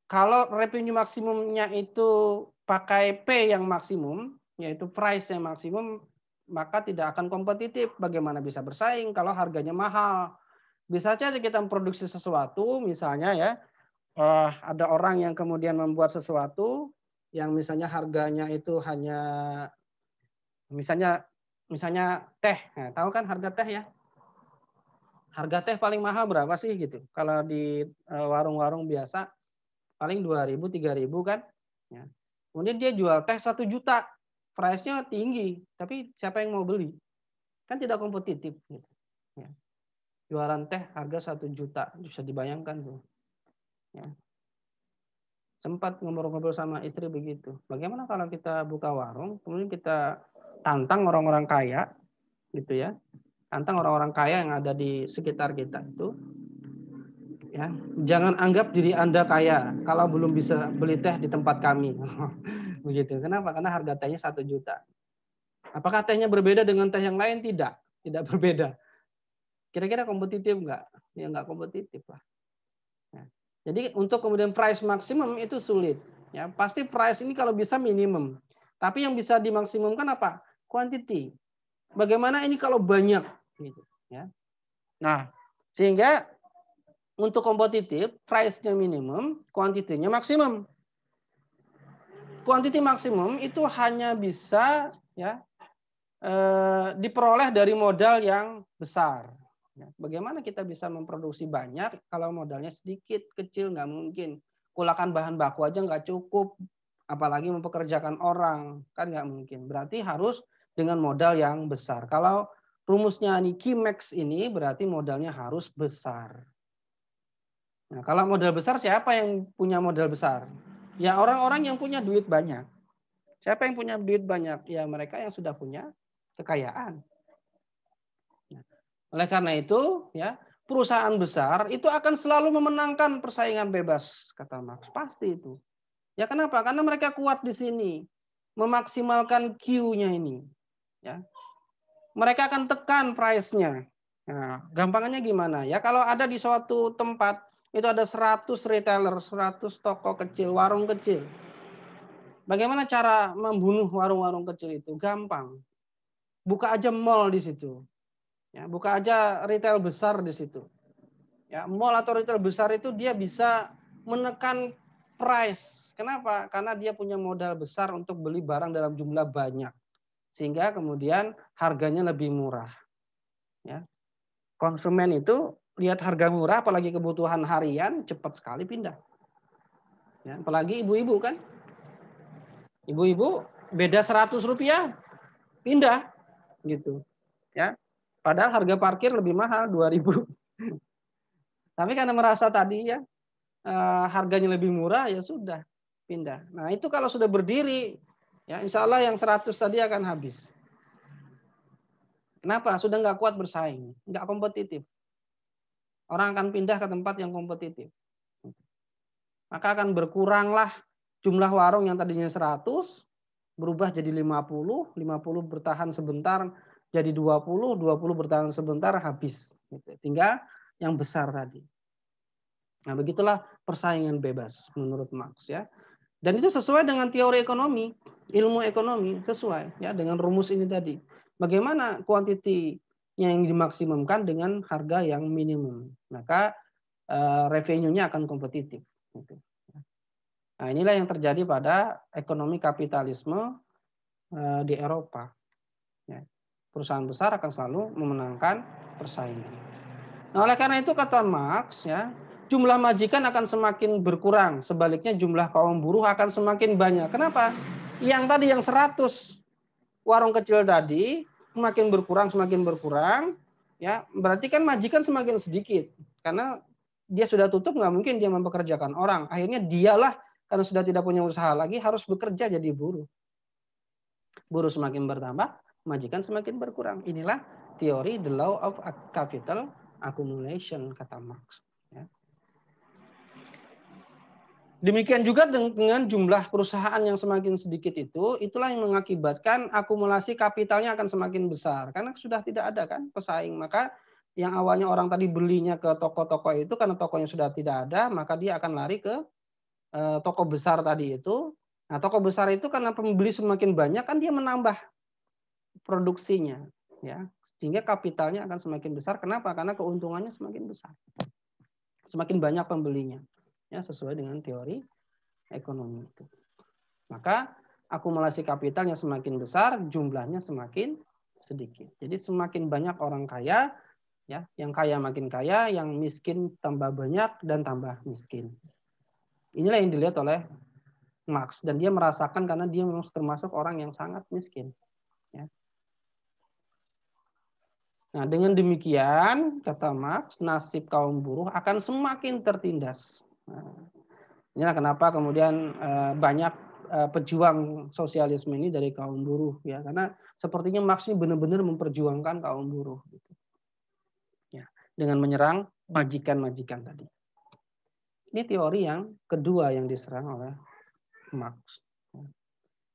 kalau revenue maksimumnya itu pakai P yang maksimum, yaitu price yang maksimum, maka tidak akan kompetitif. Bagaimana bisa bersaing kalau harganya mahal? Bisa saja kita memproduksi sesuatu, misalnya ya, ada orang yang kemudian membuat sesuatu yang misalnya harganya itu hanya misalnya teh. Nah, tahu kan harga teh ya? Harga teh paling mahal berapa sih gitu? Kalau di warung-warung biasa paling 2.000, 3.000 kan? Ya. Kemudian dia jual teh 1 juta. Price-nya tinggi, tapi siapa yang mau beli? Kan tidak kompetitif gitu. Ya. Jualan teh harga 1 juta, bisa dibayangkan tuh. Ya. Sempat ngobrol-ngobrol sama istri begitu. Bagaimana kalau kita buka warung, kemudian kita tantang orang-orang kaya, gitu ya, tantang orang-orang kaya yang ada di sekitar kita itu, ya, jangan anggap diri Anda kaya kalau belum bisa beli teh di tempat kami, begitu. Kenapa? Karena harga tehnya 1 juta. Apakah tehnya berbeda dengan teh yang lain? Tidak berbeda. Kira-kira kompetitif nggak? Ya nggak kompetitif lah. Ya. Jadi untuk kemudian price maksimum itu sulit. Ya, pasti price ini kalau bisa minimum. Tapi yang bisa dimaksimumkan apa? Quantity. Bagaimana ini kalau banyak? Gitu, ya. Nah, sehingga untuk kompetitif, price-nya minimum, quantity-nya maksimum. Quantity maksimum itu hanya bisa ya diperoleh dari modal yang besar. Bagaimana kita bisa memproduksi banyak kalau modalnya sedikit, kecil, nggak mungkin. Kulakan bahan baku aja nggak cukup, apalagi mempekerjakan orang, kan nggak mungkin. Berarti harus dengan modal yang besar. Kalau rumusnya ini Kimex ini berarti modalnya harus besar. Nah, kalau modal besar siapa yang punya modal besar? Ya orang-orang yang punya duit banyak. Siapa yang punya duit banyak? Ya mereka yang sudah punya kekayaan. Oleh karena itu, ya perusahaan besar itu akan selalu memenangkan persaingan bebas, kata Marx. Pasti itu. Ya kenapa? Karena mereka kuat di sini, memaksimalkan Q-nya ini. Ya, mereka akan tekan price-nya. Nah, gampangannya gimana? Ya kalau ada di suatu tempat itu ada 100 retailer, 100 toko kecil, warung kecil. Bagaimana cara membunuh warung-warung kecil itu? Gampang. Buka aja mall di situ. Ya, buka aja retail besar di situ. Ya, mall atau retail besar itu dia bisa menekan price. Kenapa? Karena dia punya modal besar untuk beli barang dalam jumlah banyak. Sehingga kemudian harganya lebih murah. Ya. Konsumen itu lihat harga murah, apalagi kebutuhan harian, cepat sekali pindah. Ya, apalagi ibu-ibu kan. Ibu-ibu beda 100 rupiah, pindah. Gitu. Ya. Padahal harga parkir lebih mahal, 2.000. Tapi karena merasa tadi ya, harganya lebih murah, ya sudah pindah. Nah itu kalau sudah berdiri, ya insya Allah yang 100 tadi akan habis. Kenapa? Sudah nggak kuat bersaing, nggak kompetitif. Orang akan pindah ke tempat yang kompetitif. Maka akan berkuranglah jumlah warung yang tadinya 100, berubah jadi 50, 50 bertahan sebentar jadi 20, 20 bertahan sebentar habis. Tinggal yang besar tadi. Nah, begitulah persaingan bebas menurut Marx ya. Dan itu sesuai dengan teori ekonomi, ilmu ekonomi sesuai ya dengan rumus ini tadi. Bagaimana kuantitinya yang dimaksimumkan dengan harga yang minimum. Maka revenue-nya akan kompetitif. Nah, inilah yang terjadi pada ekonomi kapitalisme di Eropa. Ya. Perusahaan besar akan selalu memenangkan persaingan. Nah, oleh karena itu kata Marx ya, jumlah majikan akan semakin berkurang, sebaliknya jumlah kaum buruh akan semakin banyak. Kenapa? Yang tadi yang 100 warung kecil tadi semakin berkurang, ya berarti kan majikan semakin sedikit karena dia sudah tutup, nggak mungkin dia mempekerjakan orang. Akhirnya dialah karena sudah tidak punya usaha lagi harus bekerja jadi buruh. Buruh semakin bertambah, majikan semakin berkurang. Inilah teori the law of capital accumulation kata Marx. Ya. Demikian juga dengan jumlah perusahaan yang semakin sedikit itu, itulah yang mengakibatkan akumulasi kapitalnya akan semakin besar. Karena sudah tidak ada kan pesaing. Maka yang awalnya orang tadi belinya ke toko-toko itu, karena tokonya sudah tidak ada, maka dia akan lari ke toko besar tadi itu. Nah, toko besar itu karena pembeli semakin banyak, kan dia menambah produksinya. Ya. Sehingga kapitalnya akan semakin besar. Kenapa? Karena keuntungannya semakin besar. Semakin banyak pembelinya. Ya, sesuai dengan teori ekonomi itu. Maka akumulasi kapitalnya semakin besar, jumlahnya semakin sedikit. Jadi semakin banyak orang kaya, ya, yang kaya makin kaya, yang miskin tambah banyak dan tambah miskin. Inilah yang dilihat oleh Marx dan dia merasakan karena dia memang termasuk orang yang sangat miskin. Ya. Nah, dengan demikian kata Marx, nasib kaum buruh akan semakin tertindas. Nah, inilah kenapa kemudian banyak pejuang sosialisme ini dari kaum buruh ya, karena sepertinya Marx ini benar-benar memperjuangkan kaum buruh gitu. Ya, dengan menyerang majikan-majikan tadi. Ini teori yang kedua yang diserang oleh Marx.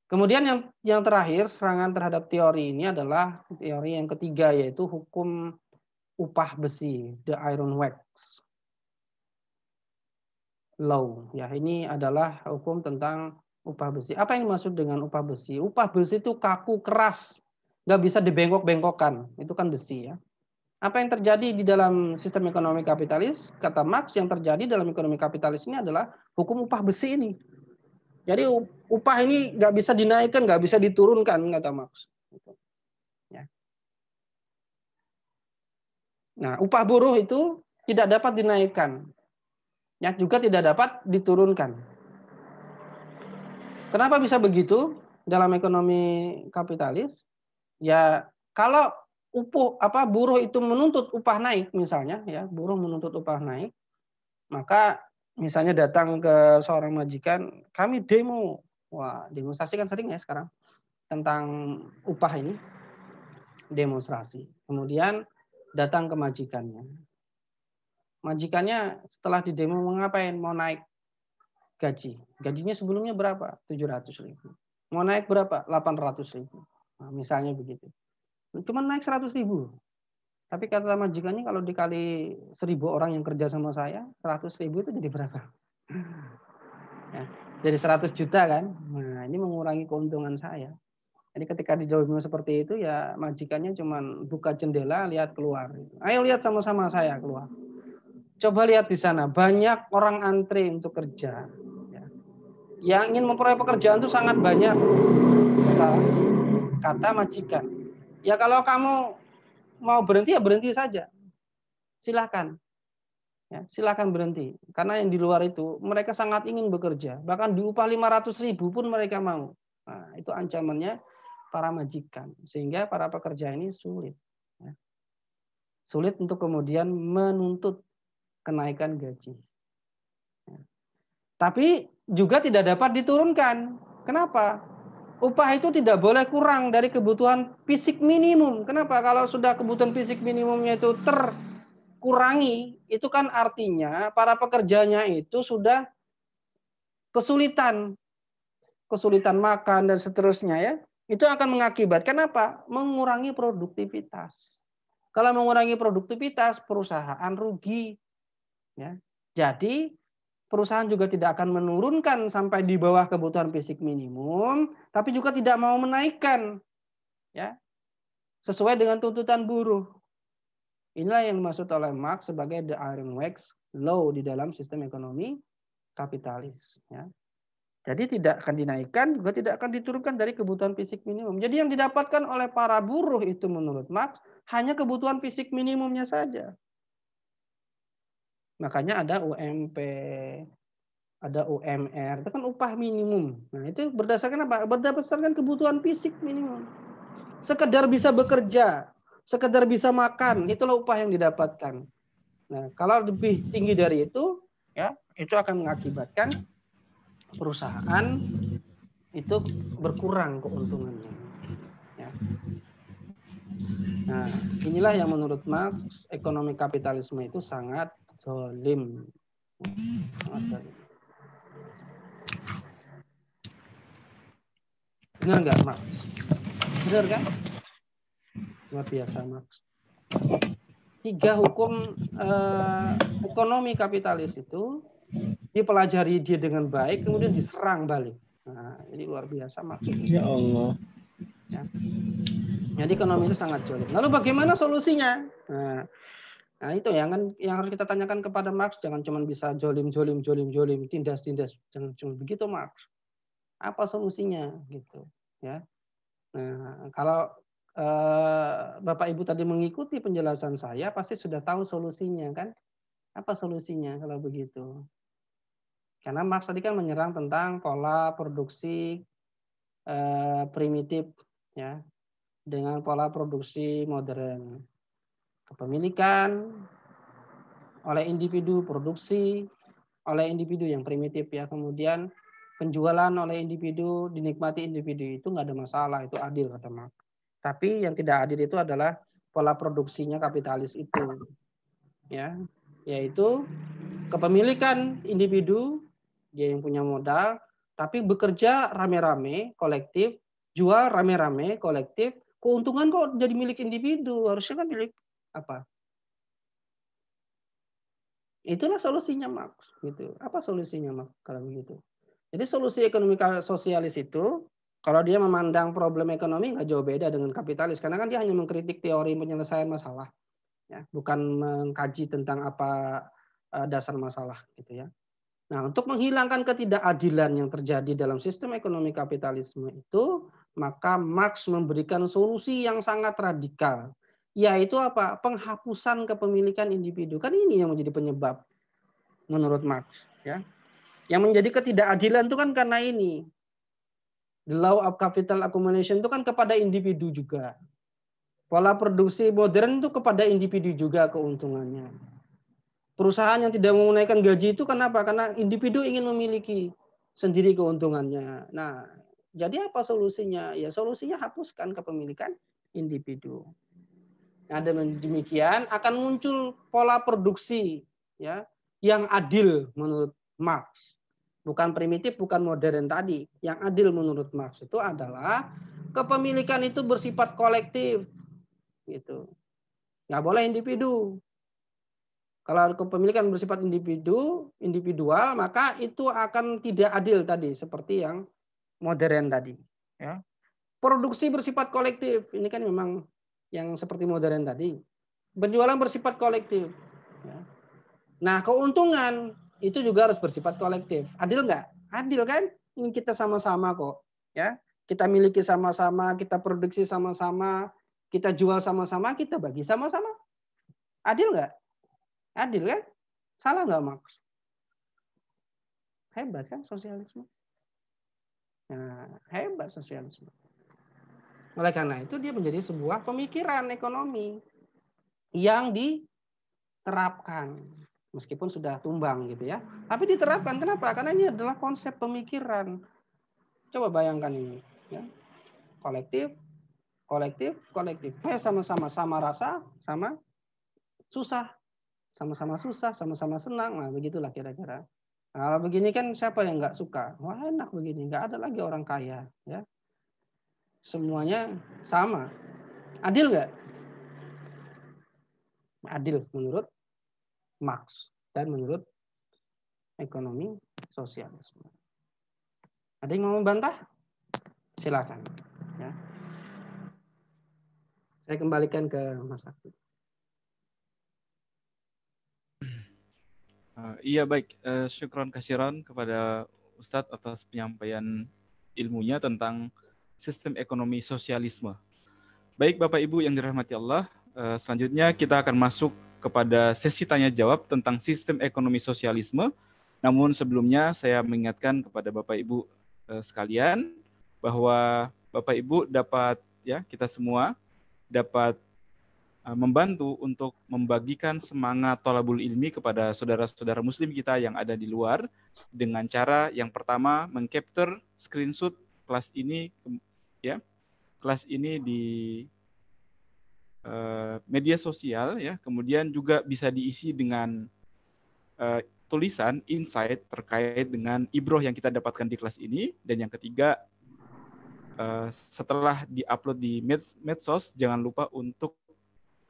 Kemudian yang terakhir serangan terhadap teori ini adalah teori yang ketiga, yaitu hukum upah besi, the iron wax law. Ya, ini adalah hukum tentang upah besi. Apa yang dimaksud dengan upah besi? Upah besi itu kaku, keras, nggak bisa dibengkok-bengkokkan. Itu kan besi ya. Apa yang terjadi di dalam sistem ekonomi kapitalis? Kata Marx, yang terjadi dalam ekonomi kapitalis ini adalah hukum upah besi ini. Jadi upah ini nggak bisa dinaikkan, nggak bisa diturunkan, kata Marx. Ya. Nah, upah buruh itu tidak dapat dinaikkan, ya, juga tidak dapat diturunkan. Kenapa bisa begitu dalam ekonomi kapitalis? Ya, kalau buruh itu menuntut upah naik, misalnya, ya, buruh menuntut upah naik, maka misalnya datang ke seorang majikan, kami demo. Wah, demonstrasi kan sering ya sekarang tentang upah ini, demonstrasi. Kemudian datang ke majikannya. Majikannya setelah didemo mau ngapain? Mau naik gaji. Gajinya sebelumnya berapa? 700.000. Mau naik berapa? 800.000. Nah, misalnya begitu. Cuma naik 100.000. Tapi kata majikannya kalau dikali 1.000 orang yang kerja sama saya, 100.000 itu jadi berapa? Ya, jadi 100 juta kan? Nah, ini mengurangi keuntungan saya. Jadi ketika didemo seperti itu ya majikannya cuma buka jendela lihat keluar. Ayo lihat sama-sama saya keluar. Coba lihat di sana banyak orang antri untuk kerja. Ya. Yang ingin memperoleh pekerjaan itu sangat banyak. Kata majikan. Ya kalau kamu mau berhenti ya berhenti saja. Silakan. Ya, silakan berhenti. Karena yang di luar itu mereka sangat ingin bekerja. Bahkan diupah 500.000 pun mereka mau. Nah, itu ancamannya para majikan. Sehingga para pekerja ini sulit. Ya. Sulit untuk kemudian menuntut kenaikan gaji. Ya. Tapi juga tidak dapat diturunkan. Kenapa? Upah itu tidak boleh kurang dari kebutuhan fisik minimum. Kenapa? Kalau sudah kebutuhan fisik minimumnya itu terkurangi, itu kan artinya para pekerjanya itu sudah kesulitan makan dan seterusnya ya. Itu akan mengakibatkan apa? Mengurangi produktivitas. Kalau mengurangi produktivitas, perusahaan rugi. Ya. Jadi perusahaan juga tidak akan menurunkan sampai di bawah kebutuhan fisik minimum, tapi juga tidak mau menaikkan, ya, sesuai dengan tuntutan buruh. Inilah yang dimaksud oleh Marx sebagai the iron wax law di dalam sistem ekonomi kapitalis. Ya. Jadi tidak akan dinaikkan, juga tidak akan diturunkan dari kebutuhan fisik minimum. Jadi yang didapatkan oleh para buruh itu menurut Marx hanya kebutuhan fisik minimumnya saja. Makanya ada UMP, ada UMR, itu kan upah minimum. Nah, itu berdasarkan apa? Berdasarkan kebutuhan fisik minimum. Sekedar bisa bekerja, sekedar bisa makan, itulah upah yang didapatkan. Nah, kalau lebih tinggi dari itu, ya, itu akan mengakibatkan perusahaan itu berkurang keuntungannya. Ya. Nah, inilah yang menurut Marx ekonomi kapitalisme itu sangat zalim. Sangat zalim. Benar nggak, Marx? Benar kan? Luar biasa, Marx. 3 hukum ekonomi kapitalis itu dipelajari dia dengan baik, kemudian diserang balik. Nah, jadi luar biasa, Marx. Ya Allah. Ya. Jadi ekonomi itu sangat zalim. Lalu bagaimana solusinya? Nah itu yang harus kita tanyakan kepada Marx. Jangan cuma bisa jolim, tindas. Jangan cuma begitu, Marx. Apa solusinya gitu? Ya. Nah kalau Bapak Ibu tadi mengikuti penjelasan saya, pasti sudah tahu solusinya kan? Apa solusinya kalau begitu? Karena Marx tadi kan menyerang tentang pola produksi primitif, ya, dengan pola produksi modern. Kepemilikan oleh individu, produksi oleh individu yang primitif ya, kemudian penjualan oleh individu, dinikmati individu, itu nggak ada masalah, itu adil kata Marx. Tapi yang tidak adil itu adalah pola produksinya kapitalis itu, ya, yaitu kepemilikan individu, dia yang punya modal, tapi bekerja rame-rame, kolektif, jual rame-rame, kolektif, keuntungan kok jadi milik individu, harusnya kan milik apa? Itulah solusinya Marx gitu. Apa solusinya Marx kalau begitu? Jadi solusi ekonomi sosialis itu kalau dia memandang problem ekonomi nggak jauh beda dengan kapitalis, karena kan dia hanya mengkritik teori penyelesaian masalah, ya, bukan mengkaji tentang apa dasar masalah gitu ya. Nah, untuk menghilangkan ketidakadilan yang terjadi dalam sistem ekonomi kapitalisme itu, maka Marx memberikan solusi yang sangat radikal, yaitu apa? Penghapusan kepemilikan individu. Kan ini yang menjadi penyebab menurut Marx, ya. Yang menjadi ketidakadilan itu kan karena ini. The law of capital accumulation itu kan kepada individu juga. Pola produksi modern itu kepada individu juga keuntungannya. Perusahaan yang tidak menaikkan gaji itu kenapa? Karena individu ingin memiliki sendiri keuntungannya. Nah, jadi apa solusinya? Ya solusinya hapuskan kepemilikan individu. Nah, dengan demikian akan muncul pola produksi, ya, yang adil menurut Marx. Bukan primitif, bukan modern tadi. Yang adil menurut Marx itu adalah kepemilikan itu bersifat kolektif, gitu. Nggak boleh individu. Kalau kepemilikan bersifat individual, maka itu akan tidak adil tadi, seperti yang modern tadi. Ya. Produksi bersifat kolektif, ini kan memang yang seperti modern tadi. Penjualan bersifat kolektif. Ya. Nah, keuntungan itu juga harus bersifat kolektif. Adil nggak? Adil kan? Ini kita sama-sama kok, ya. Kita miliki sama-sama, kita produksi sama-sama, kita jual sama-sama, kita bagi sama-sama. Adil nggak? Adil kan? Salah nggak, Max? Hebat kan sosialisme? Nah, hebat sosialisme. Oleh karena itu dia menjadi sebuah pemikiran ekonomi yang diterapkan. Meskipun sudah tumbang gitu ya. Tapi diterapkan. Kenapa? Karena ini adalah konsep pemikiran. Coba bayangkan ini. Ya. Kolektif. Sama-sama. Sama rasa, sama susah. Sama-sama susah, sama-sama senang. Nah, begitulah kira-kira. Nah, kalau begini kan siapa yang nggak suka? Wah, enak begini. Nggak ada lagi orang kaya. Ya. Semuanya sama. Adil nggak? Adil menurut Marx dan menurut ekonomi sosialisme. Ada yang mau membantah? Silakan. Ya. Saya kembalikan ke Mas Sakti. Iya baik, syukron kasiran kepada Ustadz atas penyampaian ilmunya tentang sistem ekonomi sosialisme. Baik Bapak Ibu yang dirahmati Allah, selanjutnya kita akan masuk kepada sesi tanya jawab tentang sistem ekonomi sosialisme. Namun sebelumnya saya mengingatkan kepada Bapak Ibu sekalian bahwa Bapak Ibu dapat ya kita semua dapat membantu untuk membagikan semangat thalabul ilmi kepada saudara-saudara muslim kita yang ada di luar dengan cara yang pertama mengcapture screenshot kelas ini ya. Kelas ini di media sosial ya, kemudian juga bisa diisi dengan tulisan insight terkait dengan ibroh yang kita dapatkan di kelas ini. Dan yang ketiga, setelah diupload di medsos, jangan lupa untuk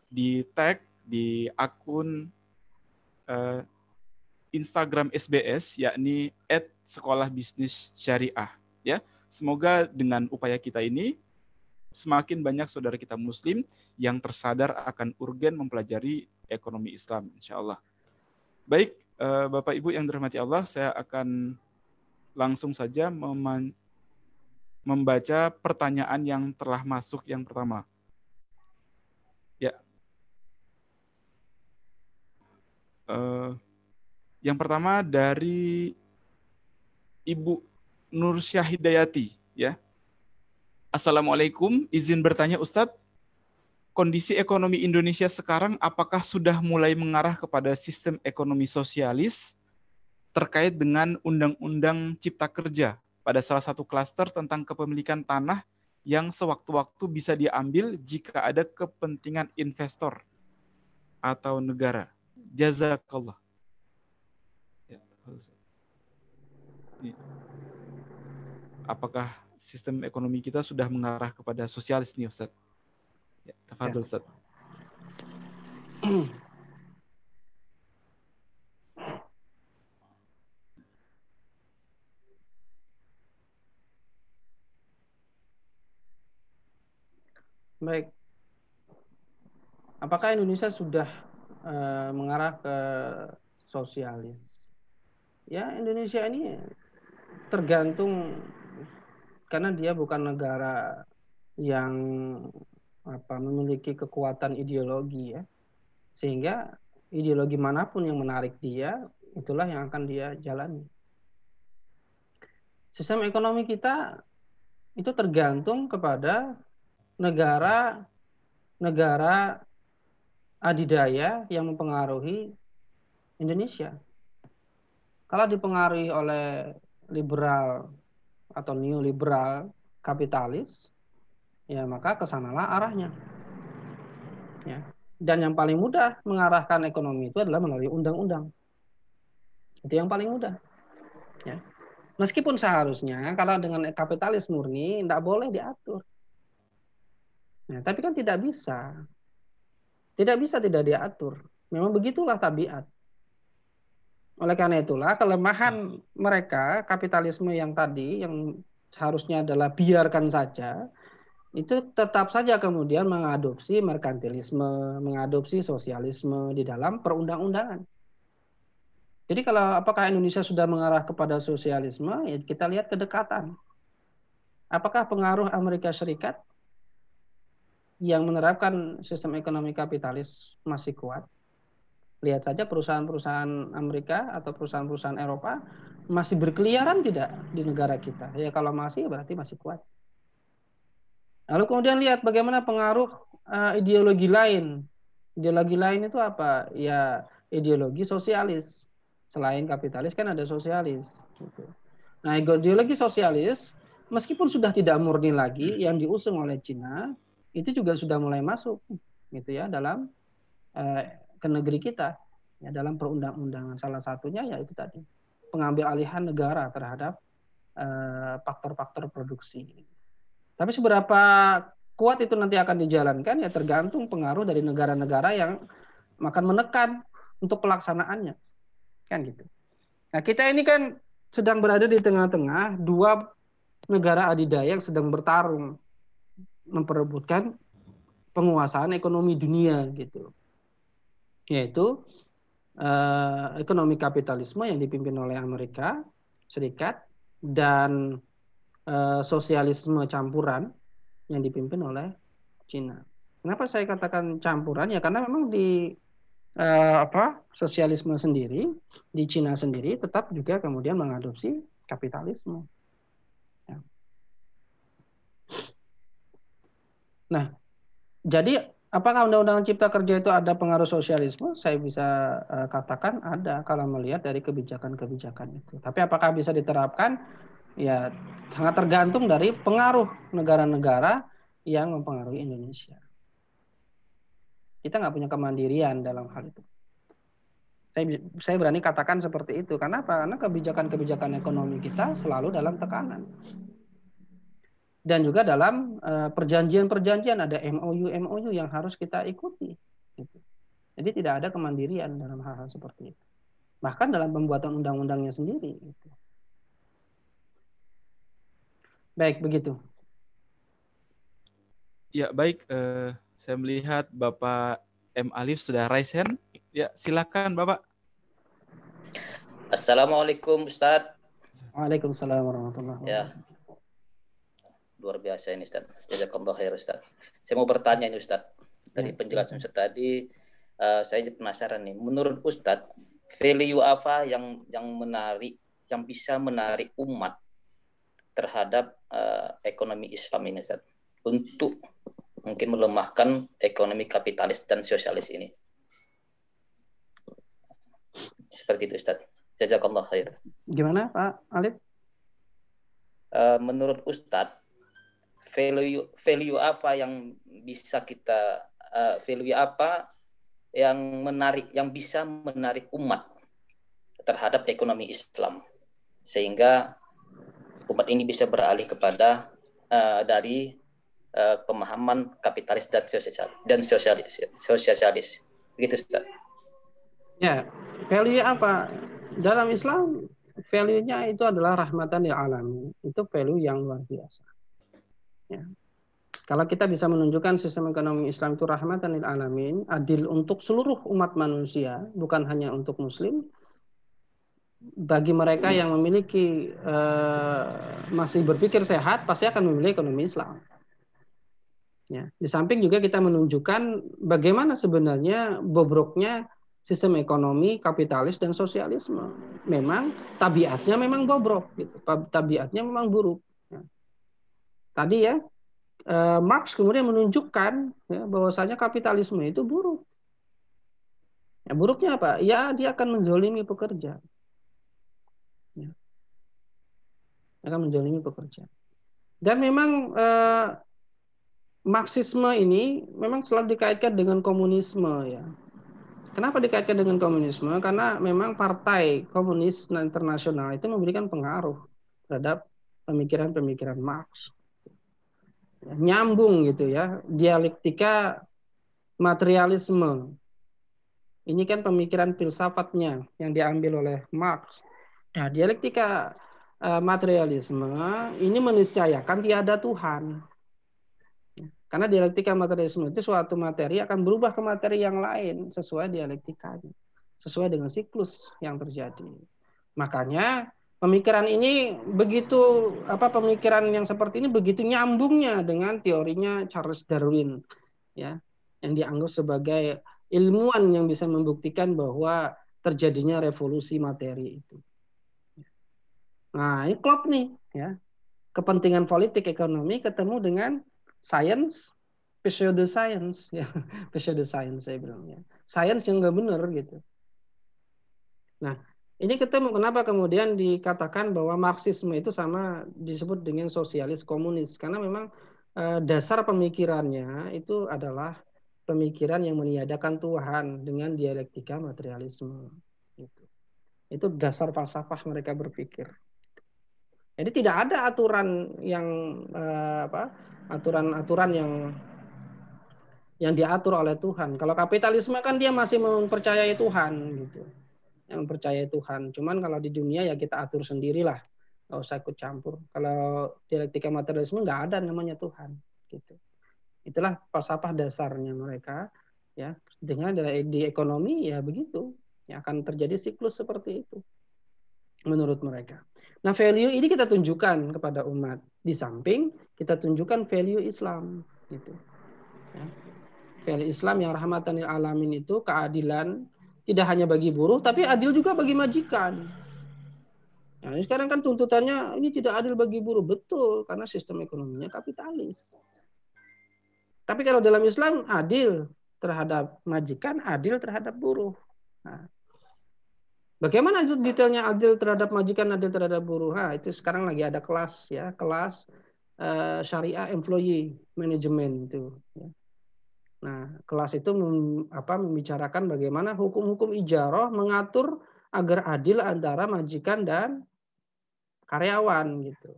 di tag di akun Instagram SBS yakni @sekolahbisnissyariah ya. Semoga dengan upaya kita ini semakin banyak saudara kita muslim yang tersadar akan urgen mempelajari ekonomi Islam insyaallah. Baik, Bapak Ibu yang dirahmati Allah, saya akan langsung saja membaca pertanyaan yang telah masuk yang pertama. Ya. Yang pertama dari Ibu Nur Syahidayati ya. Assalamualaikum, izin bertanya Ustadz, kondisi ekonomi Indonesia sekarang apakah sudah mulai mengarah kepada sistem ekonomi sosialis terkait dengan Undang-Undang Cipta Kerja pada salah satu klaster tentang kepemilikan tanah yang sewaktu-waktu bisa diambil jika ada kepentingan investor atau negara? Jazakallah. Apakah sistem ekonomi kita sudah mengarah kepada sosialis nih Ustaz? Ya, tafadhol Ustaz. Baik. Apakah Indonesia sudah mengarah ke sosialis? Ya, Indonesia ini tergantung karena dia bukan negara yang memiliki kekuatan ideologi ya. Sehingga ideologi manapun yang menarik dia, itulah yang akan dia jalani. Sistem ekonomi kita itu tergantung kepada negara adidaya yang mempengaruhi Indonesia. Kalau dipengaruhi oleh liberal atau neoliberal kapitalis, ya maka kesanalah arahnya. Ya. Dan yang paling mudah mengarahkan ekonomi itu adalah melalui undang-undang. Itu yang paling mudah. Ya. Meskipun seharusnya kalau dengan kapitalis murni tidak boleh diatur. Nah, tapi kan tidak bisa. Tidak bisa tidak diatur. Memang begitulah tabiat. Oleh karena itulah kelemahan mereka, kapitalisme yang tadi, yang harusnya adalah biarkan saja, itu tetap saja kemudian mengadopsi merkantilisme, mengadopsi sosialisme di dalam perundang-undangan. Jadi kalau apakah Indonesia sudah mengarah kepada sosialisme, ya kita lihat kedekatan. Apakah pengaruh Amerika Serikat yang menerapkan sistem ekonomi kapitalis masih kuat? Lihat saja perusahaan-perusahaan Amerika atau perusahaan-perusahaan Eropa masih berkeliaran tidak di negara kita. Ya kalau masih berarti masih kuat. Lalu kemudian lihat bagaimana pengaruh ideologi lain. Ideologi lain itu apa? Ya ideologi sosialis. Selain kapitalis kan ada sosialis. Gitu. Nah ideologi sosialis meskipun sudah tidak murni lagi yang diusung oleh Cina itu juga sudah mulai masuk gitu ya dalam ke negeri kita ya dalam perundang-undangan. Salah satunya ya itu tadi pengambil alihan negara terhadap faktor-faktor produksi. Tapi seberapa kuat itu nanti akan dijalankan ya tergantung pengaruh dari negara-negara yang akan menekan untuk pelaksanaannya. Kan gitu. Nah, kita ini kan sedang berada di tengah-tengah dua negara adidaya yang sedang bertarung memperebutkan penguasaan ekonomi dunia gitu. Yaitu ekonomi kapitalisme yang dipimpin oleh Amerika Serikat dan sosialisme campuran yang dipimpin oleh Cina. Kenapa saya katakan campuran? Ya karena memang di sosialisme sendiri di Cina sendiri tetap juga kemudian mengadopsi kapitalisme. Ya. Nah, jadi apakah Undang-Undang Cipta Kerja itu ada pengaruh sosialisme? Saya bisa katakan ada kalau melihat dari kebijakan-kebijakan itu. Tapi apakah bisa diterapkan? Ya sangat tergantung dari pengaruh negara-negara yang mempengaruhi Indonesia. Kita nggak punya kemandirian dalam hal itu. Saya berani katakan seperti itu. Kenapa? Karena kebijakan-kebijakan ekonomi kita selalu dalam tekanan. Dan juga dalam perjanjian-perjanjian ada MOU yang harus kita ikuti. Gitu. Jadi tidak ada kemandirian dalam hal-hal seperti itu. Bahkan dalam pembuatan undang-undangnya sendiri. Gitu. Baik, begitu. Ya, baik. Saya melihat Bapak M. Alif sudah raise hand. Ya, silakan Bapak. Assalamualaikum Ustadz. Waalaikumsalam warahmatullahi wabarakatuh. Ya, luar biasa ini Ustadz. Jazakallah khair Ustadz. Saya mau bertanya ini Ustadz. Dari penjelasan Ustadz tadi, saya penasaran nih. Menurut Ustadz, value apa yang menarik, yang bisa menarik umat terhadap ekonomi Islam ini Ustadz? Untuk mungkin melemahkan ekonomi kapitalis dan sosialis ini. Seperti itu Ustaz. Jazakallah khair. Gimana Pak Alif? Menurut Ustaz, value apa yang bisa kita value apa yang menarik, yang bisa menarik umat terhadap ekonomi Islam sehingga umat ini bisa beralih kepada dari pemahaman kapitalis dan sosialis. Begitu Ustaz. Ya, value apa? Dalam Islam, value-nya itu adalah rahmatan lil alamin. Itu value yang luar biasa. Ya. Kalau kita bisa menunjukkan sistem ekonomi Islam itu rahmatan lil alamin, adil untuk seluruh umat manusia, bukan hanya untuk muslim, bagi mereka yang memiliki masih berpikir sehat, pasti akan memilih ekonomi Islam. Ya. Di samping juga kita menunjukkan bagaimana sebenarnya bobroknya sistem ekonomi kapitalis dan sosialisme. Memang tabiatnya memang bobrok, gitu. Tabiatnya memang buruk. Ya. Tadi ya Marx kemudian menunjukkan ya, bahwasanya kapitalisme itu buruk. Ya, buruknya apa? Ya dia akan menzolimi pekerja. Ya. Akan menzolimi pekerja. Dan memang Marxisme ini memang selalu dikaitkan dengan komunisme ya. Kenapa dikaitkan dengan komunisme? Karena memang Partai Komunis Internasional itu memberikan pengaruh terhadap pemikiran-pemikiran Marx. Nyambung gitu ya, dialektika materialisme. Ini kan pemikiran filsafatnya yang diambil oleh Marx. Nah, dialektika materialisme ini meniscayakan tiada Tuhan. Karena dialektika materialisme itu suatu materi akan berubah ke materi yang lain sesuai dialektikanya. sesuai dengan siklus yang terjadi. Makanya pemikiran ini begitu pemikiran yang seperti ini begitu nyambungnya dengan teorinya Charles Darwin, ya, yang dianggap sebagai ilmuwan yang bisa membuktikan bahwa terjadinya revolusi materi itu. Nah, ini klop nih, ya. Kepentingan politik ekonomi ketemu dengan science, pseudoscience, ya, pseudoscience saya bilang, ya. Science yang nggak benar gitu. Nah, ini ketemu kenapa kemudian dikatakan bahwa Marxisme itu sama disebut dengan sosialis komunis, karena memang dasar pemikirannya itu adalah pemikiran yang meniadakan Tuhan dengan dialektika materialisme. Itu dasar falsafah mereka berpikir. Jadi tidak ada aturan yang aturan-aturan yang diatur oleh Tuhan. Kalau kapitalisme kan dia masih mempercayai Tuhan gitu. Yang percaya Tuhan. Cuman kalau di dunia ya kita atur sendirilah, nggak usah ikut campur. Kalau dialektika materialisme nggak ada namanya Tuhan, gitu. Itulah falsafah dasarnya mereka, ya. Dengan di ekonomi ya begitu, ya akan terjadi siklus seperti itu, menurut mereka. Nah, value ini kita tunjukkan kepada umat. Di samping kita tunjukkan value Islam, gitu. Ya. Value Islam yang rahmatan lil alamin itu keadilan. Tidak hanya bagi buruh, tapi adil juga bagi majikan. Nah, ini sekarang kan tuntutannya ini tidak adil bagi buruh. Betul, karena sistem ekonominya kapitalis. Tapi kalau dalam Islam adil terhadap majikan, adil terhadap buruh. Nah, bagaimana itu detailnya adil terhadap majikan, adil terhadap buruh? Nah, itu sekarang lagi ada kelas, ya, kelas syariah employee management itu. Ya. Nah, kelas itu membicarakan bagaimana hukum-hukum ijarah mengatur agar adil antara majikan dan karyawan gitu.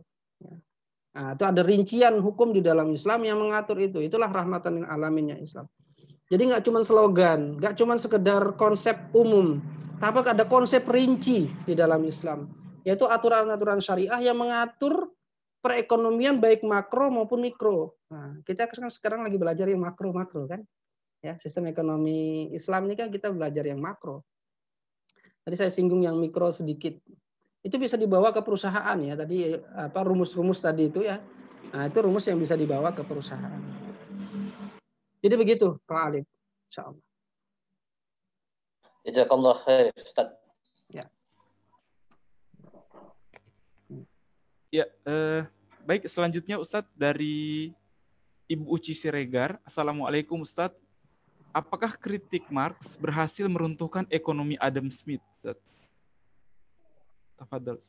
Nah, itu ada rincian hukum di dalam Islam yang mengatur itu. Itulah rahmatan lil alaminnya Islam. Jadi nggak cuma slogan, nggak cuma sekedar konsep umum, tapi ada konsep rinci di dalam Islam, yaitu aturan-aturan syariah yang mengatur perekonomian baik makro maupun mikro. Nah, kita sekarang lagi belajar yang makro kan, ya, sistem ekonomi Islam ini kan kita belajar yang makro. Tadi saya singgung yang mikro sedikit. Itu bisa dibawa ke perusahaan, ya. Tadi rumus-rumus tadi itu, ya. Nah, itu rumus yang bisa dibawa ke perusahaan. Jadi begitu, Pak Alif. Insyaallah. Jazakallah khair, Ustaz. Ya. Ya, baik, selanjutnya Ustadz dari Ibu Uci Siregar. Assalamualaikum Ustadz. Apakah kritik Marx berhasil meruntuhkan ekonomi Adam Smith? Tafadhal.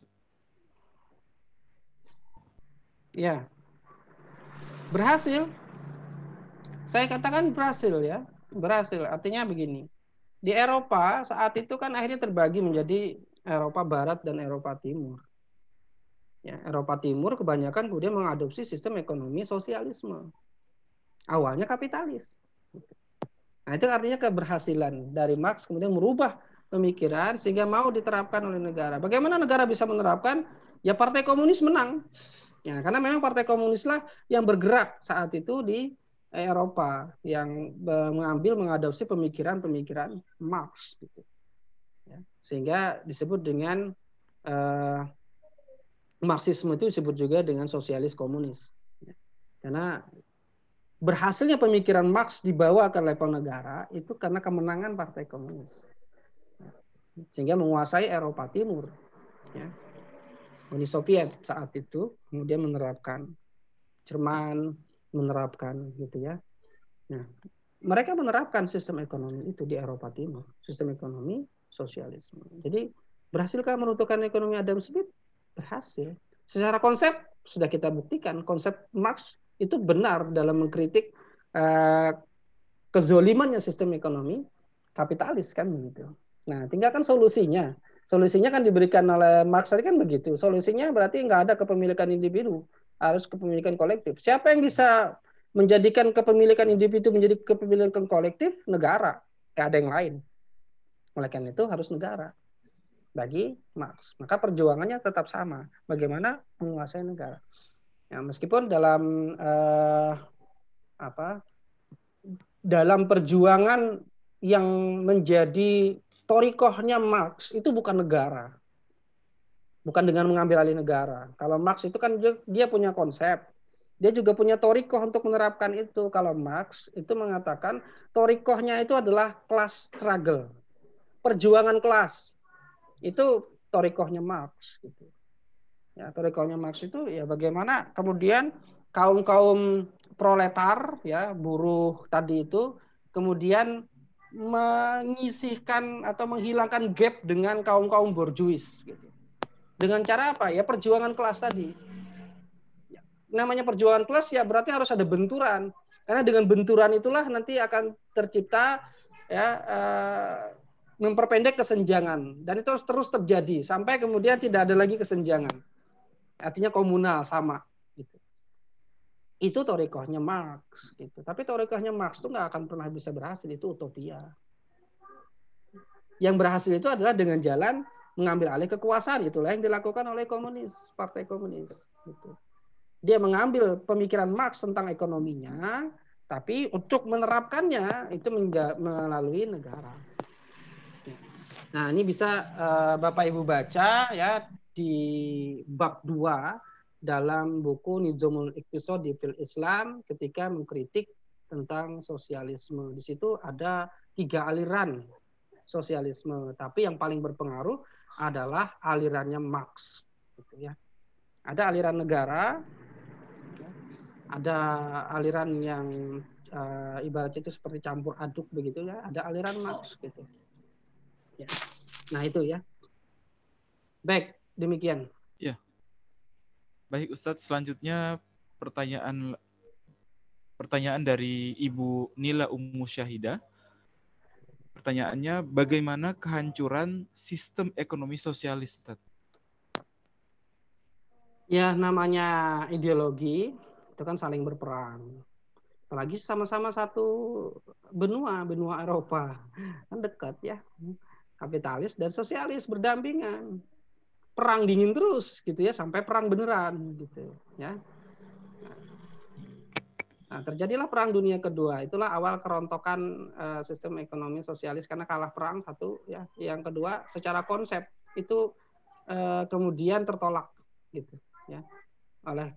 Ya. Berhasil. Saya katakan berhasil, ya. Berhasil. Artinya begini. Di Eropa saat itu kan akhirnya terbagi menjadi Eropa Barat dan Eropa Timur. Ya, Eropa Timur kebanyakan kemudian mengadopsi sistem ekonomi sosialisme. Awalnya kapitalis. Nah, itu artinya keberhasilan dari Marx kemudian merubah pemikiran sehingga mau diterapkan oleh negara. Bagaimana negara bisa menerapkan? Ya Partai Komunis menang. Ya, karena memang Partai Komunislah yang bergerak saat itu di Eropa yang mengadopsi pemikiran-pemikiran Marx. Gitu. Ya, sehingga disebut dengan Marxisme itu disebut juga dengan sosialis komunis. Ya. Karena berhasilnya pemikiran Marx dibawa ke level negara itu karena kemenangan Partai Komunis. Sehingga menguasai Eropa Timur. Ya. Uni Soviet saat itu kemudian menerapkan, Jerman menerapkan gitu ya. Nah, mereka menerapkan sistem ekonomi itu di Eropa Timur, sistem ekonomi sosialisme. Jadi berhasilkah meruntuhkan ekonomi Adam Smith? Berhasil. Secara konsep sudah kita buktikan konsep Marx itu benar dalam mengkritik kezolimannya sistem ekonomi kapitalis kan begitu. Nah, tinggal kan solusinya. Solusinya kan diberikan oleh Marx tadi kan begitu. Solusinya berarti nggak ada kepemilikan individu, harus kepemilikan kolektif. Siapa yang bisa menjadikan kepemilikan individu menjadi kepemilikan kolektif? Negara. Nggak ada yang lain. Oleh karena itu harus negara. Bagi Marx. Maka perjuangannya tetap sama. Bagaimana menguasai negara. Ya, meskipun dalam dalam perjuangan yang menjadi torikohnya Marx itu bukan negara. Bukan dengan mengambil alih negara. Kalau Marx itu kan dia punya konsep. Dia juga punya torikoh untuk menerapkan itu. Kalau Marx itu mengatakan torikohnya itu adalah class struggle. Perjuangan kelas. Itu torikohnya Marx. Gitu. Ya, torikohnya Marx itu ya bagaimana kemudian kaum-kaum proletar, ya buruh tadi itu, kemudian menyisihkan atau menghilangkan gap dengan kaum-kaum borjuis. Gitu. Dengan cara apa? Ya perjuangan kelas tadi. Namanya perjuangan kelas ya berarti harus ada benturan. Karena dengan benturan itulah nanti akan tercipta ya memperpendek kesenjangan. Dan itu harus terus terjadi sampai kemudian tidak ada lagi kesenjangan. Artinya komunal sama. Gitu. Itu torikohnya Marx. Gitu. Tapi torikohnya Marx itu nggak akan pernah bisa berhasil. Itu utopia. Yang berhasil itu adalah dengan jalan mengambil alih kekuasaan. Itulah yang dilakukan oleh komunis, partai komunis. Gitu. Dia mengambil pemikiran Marx tentang ekonominya, tapi untuk menerapkannya itu melalui negara. Nah, ini bisa Bapak Ibu baca ya di bab 2 dalam buku Nizamul Iqtisadi fil Islam ketika mengkritik tentang sosialisme. Di situ ada 3 aliran sosialisme, tapi yang paling berpengaruh adalah alirannya Marx. Gitu ya. Ada aliran negara, ada aliran yang ibaratnya itu seperti campur aduk begitu ya, ada aliran Marx gitu. Ya. Nah itu ya. Baik, demikian. Ya. Baik Ustadz, selanjutnya pertanyaan dari Ibu Nila Ummu Syahidah. Pertanyaannya, bagaimana kehancuran sistem ekonomi sosialis, Ustadz? Ya, namanya ideologi itu kan saling berperang. Apalagi sama-sama satu benua Eropa. Kan dekat ya. Kapitalis dan sosialis berdampingan. Perang dingin terus gitu ya sampai perang beneran gitu ya. Nah, terjadilah perang dunia kedua. Itulah awal kerontokan sistem ekonomi sosialis karena kalah perang satu ya. Yang kedua secara konsep itu kemudian tertolak gitu ya oleh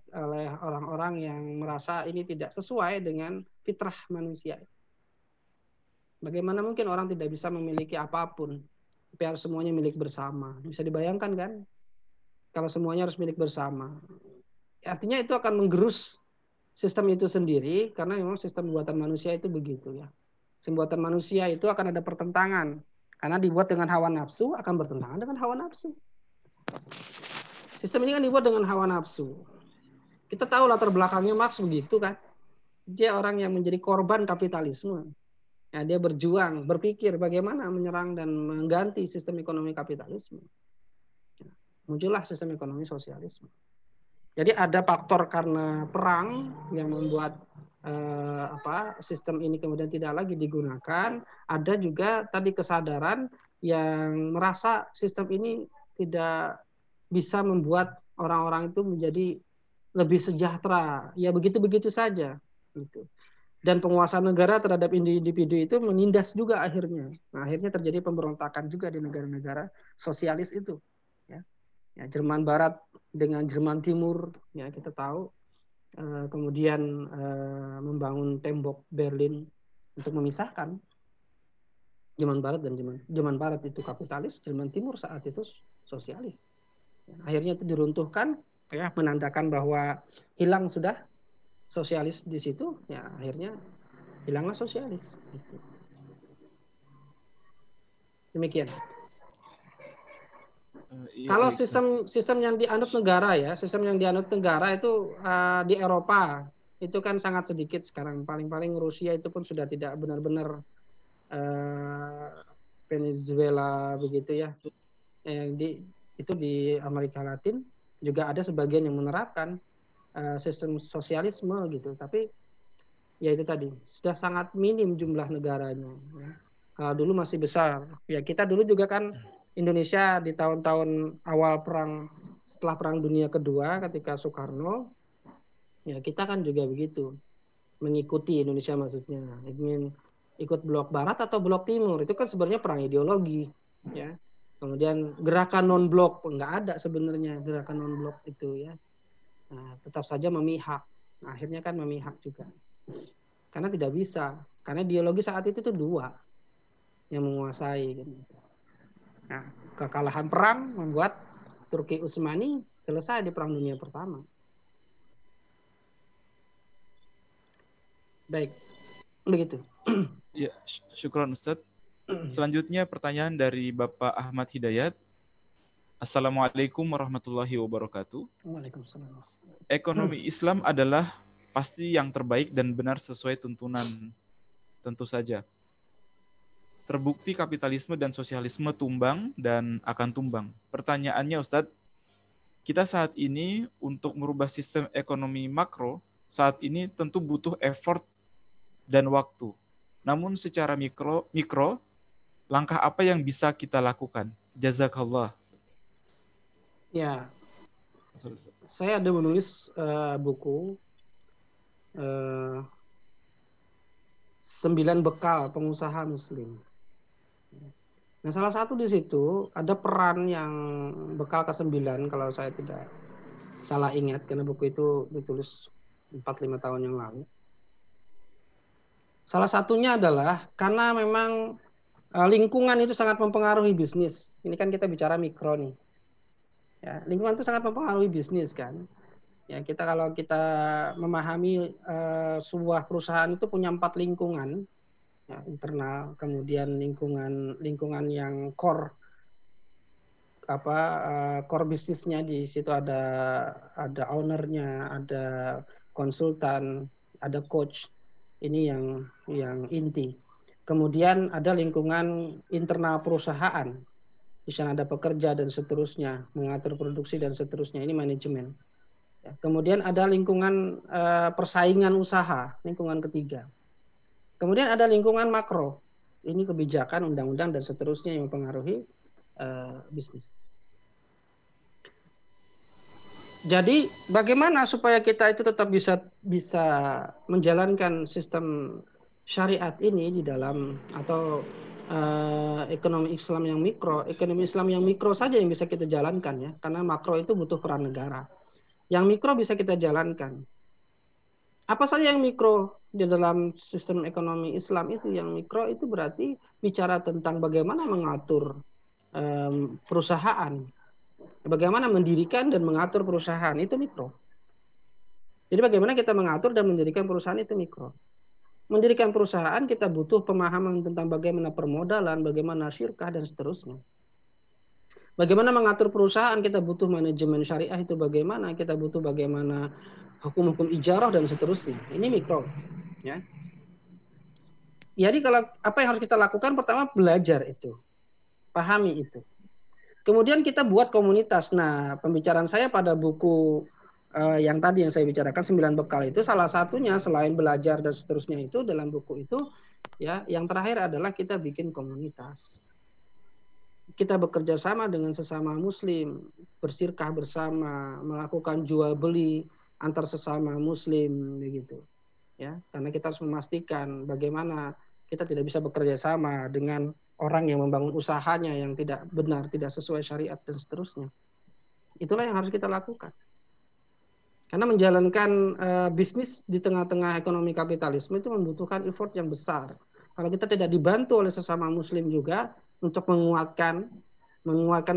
orang-orang yang merasa ini tidak sesuai dengan fitrah manusia. Bagaimana mungkin orang tidak bisa memiliki apapun, tapi harus semuanya milik bersama. Bisa dibayangkan kan? Kalau semuanya harus milik bersama. Artinya itu akan menggerus sistem itu sendiri, karena memang sistem buatan manusia itu begitu ya. Sistem buatan manusia itu akan ada pertentangan. Karena dibuat dengan hawa nafsu, akan bertentangan dengan hawa nafsu. Sistem ini kan dibuat dengan hawa nafsu. Kita tahu latar belakangnya Marx begitu kan. Dia orang yang menjadi korban kapitalisme. Ya, dia berjuang, berpikir bagaimana menyerang dan mengganti sistem ekonomi kapitalisme. Muncullah sistem ekonomi sosialisme. Jadi ada faktor karena perang yang membuat sistem ini kemudian tidak lagi digunakan. Ada juga tadi kesadaran yang merasa sistem ini tidak bisa membuat orang-orang itu menjadi lebih sejahtera, ya begitu-begitu saja. Gitu. Dan penguasa negara terhadap individu itu menindas juga akhirnya. Nah, akhirnya terjadi pemberontakan juga di negara-negara sosialis itu. Ya, Jerman Barat dengan Jerman Timur, ya kita tahu. Kemudian membangun tembok Berlin untuk memisahkan Jerman Barat dan Jerman Barat itu kapitalis, Jerman Timur saat itu sosialis. Akhirnya itu diruntuhkan. Ya, menandakan bahwa hilang sudah sosialis di situ, ya akhirnya hilanglah sosialis. Gitu. Demikian. Kalau sistem yang dianut negara ya, sistem yang dianut negara itu di Eropa itu kan sangat sedikit sekarang. Paling-paling Rusia itu pun sudah tidak benar-benar Venezuela begitu ya. Itu di Amerika Latin juga ada sebagian yang menerapkan sistem sosialisme gitu, tapi ya itu tadi sudah sangat minim jumlah negaranya. Ya. Dulu masih besar. Ya kita dulu juga kan Indonesia di tahun-tahun awal perang setelah Perang Dunia Kedua ketika Soekarno, ya kita kan juga begitu mengikuti Indonesia maksudnya ingin ikut blok Barat atau blok Timur itu kan sebenarnya perang ideologi. ya. Kemudian gerakan non blok nggak ada sebenarnya gerakan non blok itu ya. Nah, tetap saja memihak. Nah, akhirnya kan memihak juga. Karena tidak bisa. Karena ideologi saat itu tuh dua yang menguasai. Nah, kekalahan perang membuat Turki Utsmani selesai di Perang Dunia Pertama. Baik, begitu. Ya, syukron Ustaz. Selanjutnya pertanyaan dari Bapak Ahmad Hidayat. Assalamualaikum warahmatullahi wabarakatuh. Waalaikumsalam. Ekonomi Islam adalah pasti yang terbaik dan benar sesuai tuntunan. Tentu saja. Terbukti kapitalisme dan sosialisme tumbang dan akan tumbang. Pertanyaannya Ustadz, kita saat ini untuk merubah sistem ekonomi makro, saat ini tentu butuh effort dan waktu. Namun secara mikro, langkah apa yang bisa kita lakukan? Jazakallah. Ya, saya ada menulis buku 9 bekal pengusaha Muslim. Nah, salah satu di situ ada peran yang bekal ke-9 kalau saya tidak salah ingat, karena buku itu ditulis 4-5 tahun yang lalu. Salah satunya adalah karena memang lingkungan itu sangat mempengaruhi bisnis. Ini kan kita bicara mikro nih. Ya, lingkungan itu sangat mempengaruhi bisnis kan. Ya, kalau kita memahami sebuah perusahaan itu punya 4 lingkungan. Ya, internal, kemudian lingkungan yang core core bisnisnya, di situ ada ownernya, ada konsultan, ada coach. Ini yang inti. Kemudian ada lingkungan internal perusahaan. Di sana ada pekerja dan seterusnya, mengatur produksi dan seterusnya. Ini manajemen. Ya, kemudian ada lingkungan persaingan usaha, lingkungan ketiga. Kemudian ada lingkungan makro. Ini kebijakan, undang-undang dan seterusnya yang mempengaruhi bisnis. Jadi bagaimana supaya kita itu tetap bisa menjalankan sistem syariat ini di dalam atau ekonomi Islam yang mikro. Ekonomi Islam yang mikro saja yang bisa kita jalankan ya, karena makro itu butuh peran negara. Yang mikro bisa kita jalankan. Apa saja yang mikro di dalam sistem ekonomi Islam itu? Yang mikro itu berarti bicara tentang bagaimana mengatur perusahaan, bagaimana mendirikan dan mengatur perusahaan, itu mikro. Jadi bagaimana kita mengatur dan mendirikan perusahaan itu mikro. Mendirikan perusahaan kita butuh pemahaman tentang bagaimana permodalan, bagaimana syirkah dan seterusnya. Bagaimana mengatur perusahaan kita butuh manajemen syariah itu bagaimana, kita butuh bagaimana hukum-hukum ijarah dan seterusnya. Ini mikro, ya. Jadi kalau apa yang harus kita lakukan, pertama belajar itu, pahami itu. Kemudian kita buat komunitas. Nah, pembicaraan saya pada buku yang tadi yang saya bicarakan 9 bekal itu, salah satunya selain belajar dan seterusnya itu dalam buku itu, ya, yang terakhir adalah kita bikin komunitas. Kita bekerja sama dengan sesama Muslim, bersirkah bersama, melakukan jual beli antar sesama Muslim begitu, ya. Karena kita harus memastikan bagaimana kita tidak bisa bekerja sama dengan orang yang membangun usahanya yang tidak benar, tidak sesuai syariat dan seterusnya. Itulah yang harus kita lakukan. Karena menjalankan bisnis di tengah-tengah ekonomi kapitalisme itu membutuhkan effort yang besar. Kalau kita tidak dibantu oleh sesama Muslim juga untuk menguatkan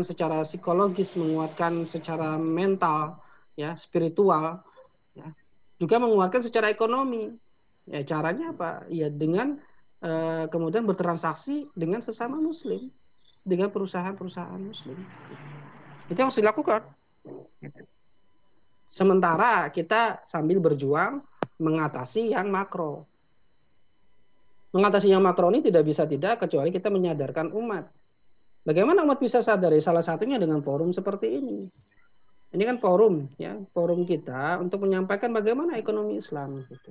secara psikologis, menguatkan secara mental, ya, spiritual, ya, juga menguatkan secara ekonomi. Ya, caranya apa? Ya dengan kemudian bertransaksi dengan sesama Muslim, dengan perusahaan-perusahaan Muslim. Itu yang harus dilakukan. Sementara kita sambil berjuang mengatasi yang makro. Mengatasi yang makro ini tidak bisa tidak kecuali kita menyadarkan umat. Bagaimana umat bisa sadar? Salah satunya dengan forum seperti ini. Ini kan forum, ya, forum kita untuk menyampaikan bagaimana ekonomi Islam. Gitu.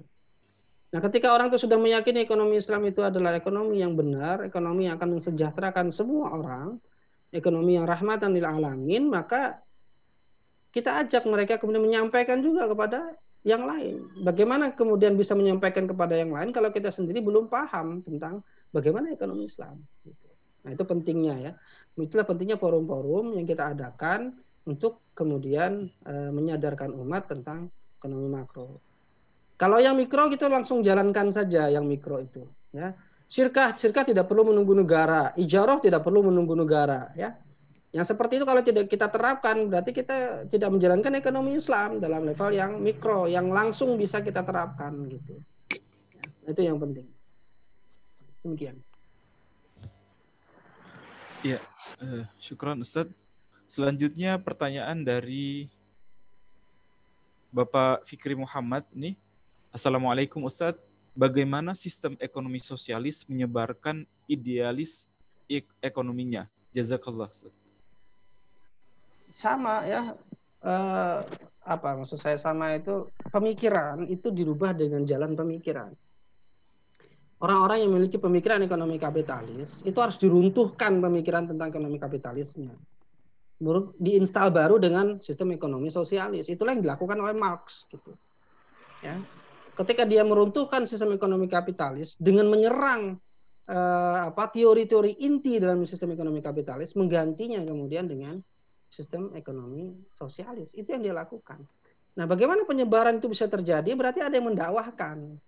Nah, ketika orang itu sudah meyakini ekonomi Islam itu adalah ekonomi yang benar, ekonomi yang akan mensejahterakan semua orang, ekonomi yang rahmatan lil alamin, maka kita ajak mereka kemudian menyampaikan juga kepada yang lain. Bagaimana kemudian bisa menyampaikan kepada yang lain kalau kita sendiri belum paham tentang bagaimana ekonomi Islam. Nah, itu pentingnya ya. Itulah pentingnya forum-forum yang kita adakan untuk kemudian menyadarkan umat tentang ekonomi makro. Kalau yang mikro kita langsung jalankan saja yang mikro itu, ya. Syirkah tidak perlu menunggu negara, ijarah tidak perlu menunggu negara, ya. Yang seperti itu kalau tidak kita terapkan berarti kita tidak menjalankan ekonomi Islam dalam level yang mikro, yang langsung bisa kita terapkan gitu. Itu yang penting. Demikian. Ya, syukran Ustadz. Selanjutnya pertanyaan dari Bapak Fikri Muhammad nih. Assalamualaikum Ustadz. Bagaimana sistem ekonomi sosialis menyebarkan idealis ekonominya? Jazakallah Ustadz. Sama ya, apa maksud saya sama itu, pemikiran itu dirubah dengan jalan pemikiran. Orang-orang yang memiliki pemikiran ekonomi kapitalis itu harus diruntuhkan pemikiran tentang ekonomi kapitalisnya. Diinstal baru dengan sistem ekonomi sosialis. Itulah yang dilakukan oleh Marx gitu. Ya. Ketika dia meruntuhkan sistem ekonomi kapitalis dengan menyerang teori-teori inti dalam sistem ekonomi kapitalis, menggantinya kemudian dengan sistem ekonomi sosialis. Itu yang dia lakukan. Nah, bagaimana penyebaran itu bisa terjadi? Berarti ada yang mendakwahkan.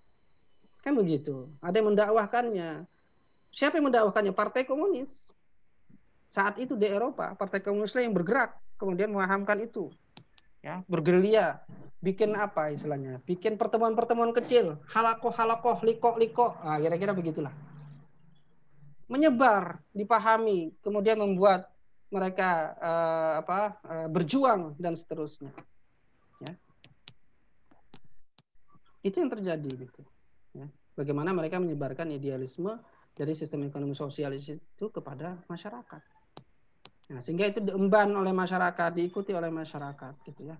Kan begitu. Ada yang mendakwahkannya. Siapa yang mendakwahkannya? Partai Komunis. Saat itu di Eropa, Partai Komunis yang bergerak kemudian memahamkan itu. Ya, bergerilya, bikin apa istilahnya? Bikin pertemuan-pertemuan kecil, halakoh, liko, kira-kira begitulah. Menyebar, dipahami, kemudian membuat mereka berjuang dan seterusnya. Ya. Itu yang terjadi gitu. Ya. Bagaimana mereka menyebarkan idealisme dari sistem ekonomi sosialis itu kepada masyarakat. Nah, sehingga itu diemban oleh masyarakat, diikuti oleh masyarakat gitu ya.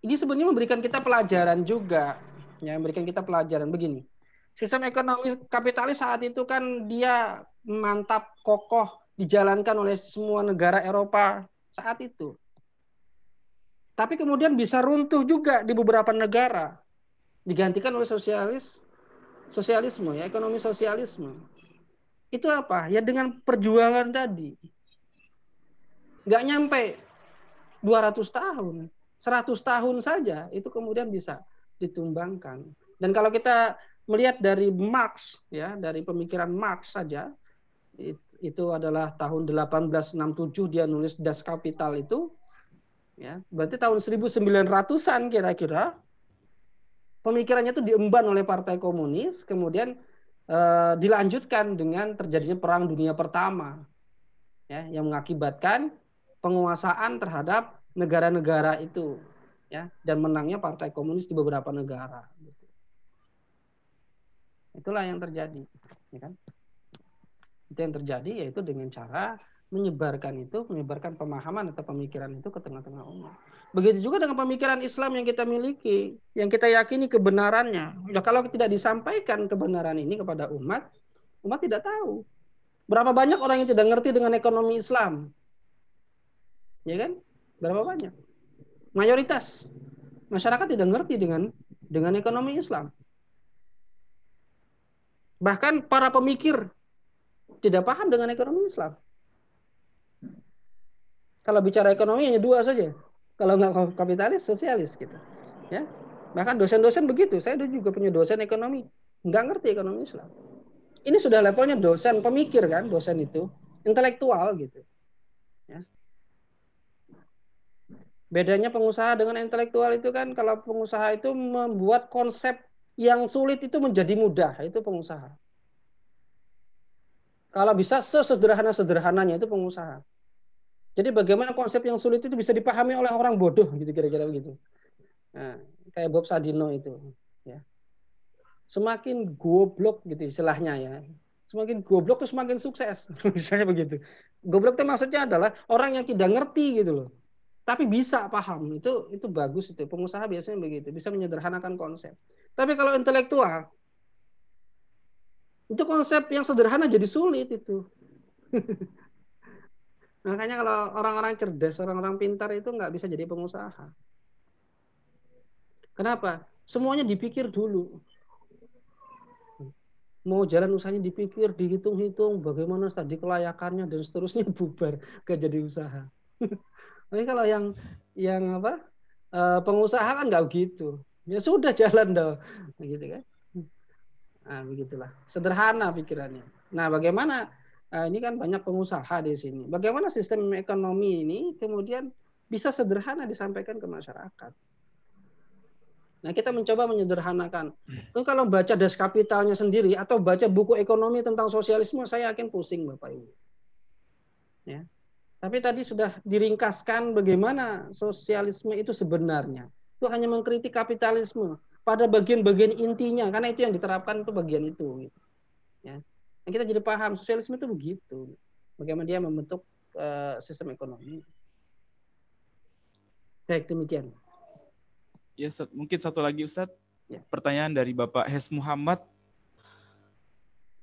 Ini sebenarnya memberikan kita pelajaran juga, ya, memberikan kita pelajaran begini. Sistem ekonomi kapitalis saat itu kan dia mantap, kokoh, dijalankan oleh semua negara Eropa saat itu. Tapi kemudian bisa runtuh juga di beberapa negara, digantikan oleh sosialisme, ya, ekonomi sosialisme. Itu apa? Ya dengan perjuangan tadi. Nggak nyampe 200 tahun, 100 tahun saja itu kemudian bisa ditumbangkan. Dan kalau kita melihat dari Marx, ya, dari pemikiran Marx saja, itu adalah tahun 1867 dia nulis Das Kapital itu, ya, berarti tahun 1900-an kira-kira pemikirannya itu diemban oleh Partai Komunis, kemudian dilanjutkan dengan terjadinya Perang Dunia Pertama, ya, yang mengakibatkan penguasaan terhadap negara-negara itu, ya, dan menangnya Partai Komunis di beberapa negara. Itulah yang terjadi, ya kan? Itu yang terjadi, yaitu dengan cara menyebarkan pemahaman atau pemikiran itu ke tengah-tengah umat. Begitu juga dengan pemikiran Islam yang kita miliki, yang kita yakini kebenarannya. Ya, kalau tidak disampaikan kebenaran ini kepada umat tidak tahu. Berapa banyak orang yang tidak ngerti dengan ekonomi Islam? Ya kan? Berapa banyak? Mayoritas masyarakat tidak ngerti dengan ekonomi Islam. Bahkan para pemikir tidak paham dengan ekonomi Islam. Kalau bicara ekonomi hanya dua saja. Kalau nggak kapitalis, sosialis gitu. Ya. Bahkan dosen-dosen begitu. Saya juga punya dosen ekonomi, nggak ngerti ekonomi Islam. Ini sudah levelnya dosen pemikir kan, dosen itu intelektual gitu. Ya. Bedanya pengusaha dengan intelektual itu kan, kalau pengusaha itu membuat konsep yang sulit itu menjadi mudah, itu pengusaha. Kalau bisa sesederhana-sederhananya itu pengusaha. Jadi bagaimana konsep yang sulit itu bisa dipahami oleh orang bodoh gitu, kira-kira begitu. Nah, kayak Bob Sadino itu, ya. Semakin goblok gitu istilahnya, ya. Semakin goblok tuh semakin sukses. Misalnya begitu. Goblok itu maksudnya adalah orang yang tidak ngerti gitu loh. Tapi bisa paham, itu bagus itu. Pengusaha biasanya begitu, bisa menyederhanakan konsep. Tapi kalau intelektual, itu konsep yang sederhana jadi sulit itu. Makanya kalau orang-orang cerdas, orang-orang pintar itu nggak bisa jadi pengusaha. Kenapa? Semuanya dipikir dulu. mau jalan usahanya dipikir, dihitung-hitung, bagaimana tadi kelayakannya dan seterusnya, bubar, gak jadi usaha. Tapi kalau yang apa pengusaha kan nggak begitu, ya sudah jalan dah, gitu kan. Nah, begitulah, sederhana pikirannya. Nah, bagaimana ini kan banyak pengusaha di sini. Bagaimana sistem ekonomi ini kemudian bisa sederhana disampaikan ke masyarakat. Nah, kita mencoba menyederhanakan. Kalau baca Das Kapitalnya sendiri atau baca buku ekonomi tentang sosialisme, saya yakin pusing Bapak Ibu. Ya. Tapi tadi sudah diringkaskan bagaimana sosialisme itu sebenarnya. Itu hanya mengkritik kapitalisme pada bagian-bagian intinya, karena itu yang diterapkan itu bagian itu. Ya. Nah, kita jadi paham sosialisme itu begitu. Bagaimana dia membentuk sistem ekonomi. Baik, demikian. Ya, Ustaz. Mungkin satu lagi, Ustaz. Ya. Pertanyaan dari Bapak Hes Muhammad.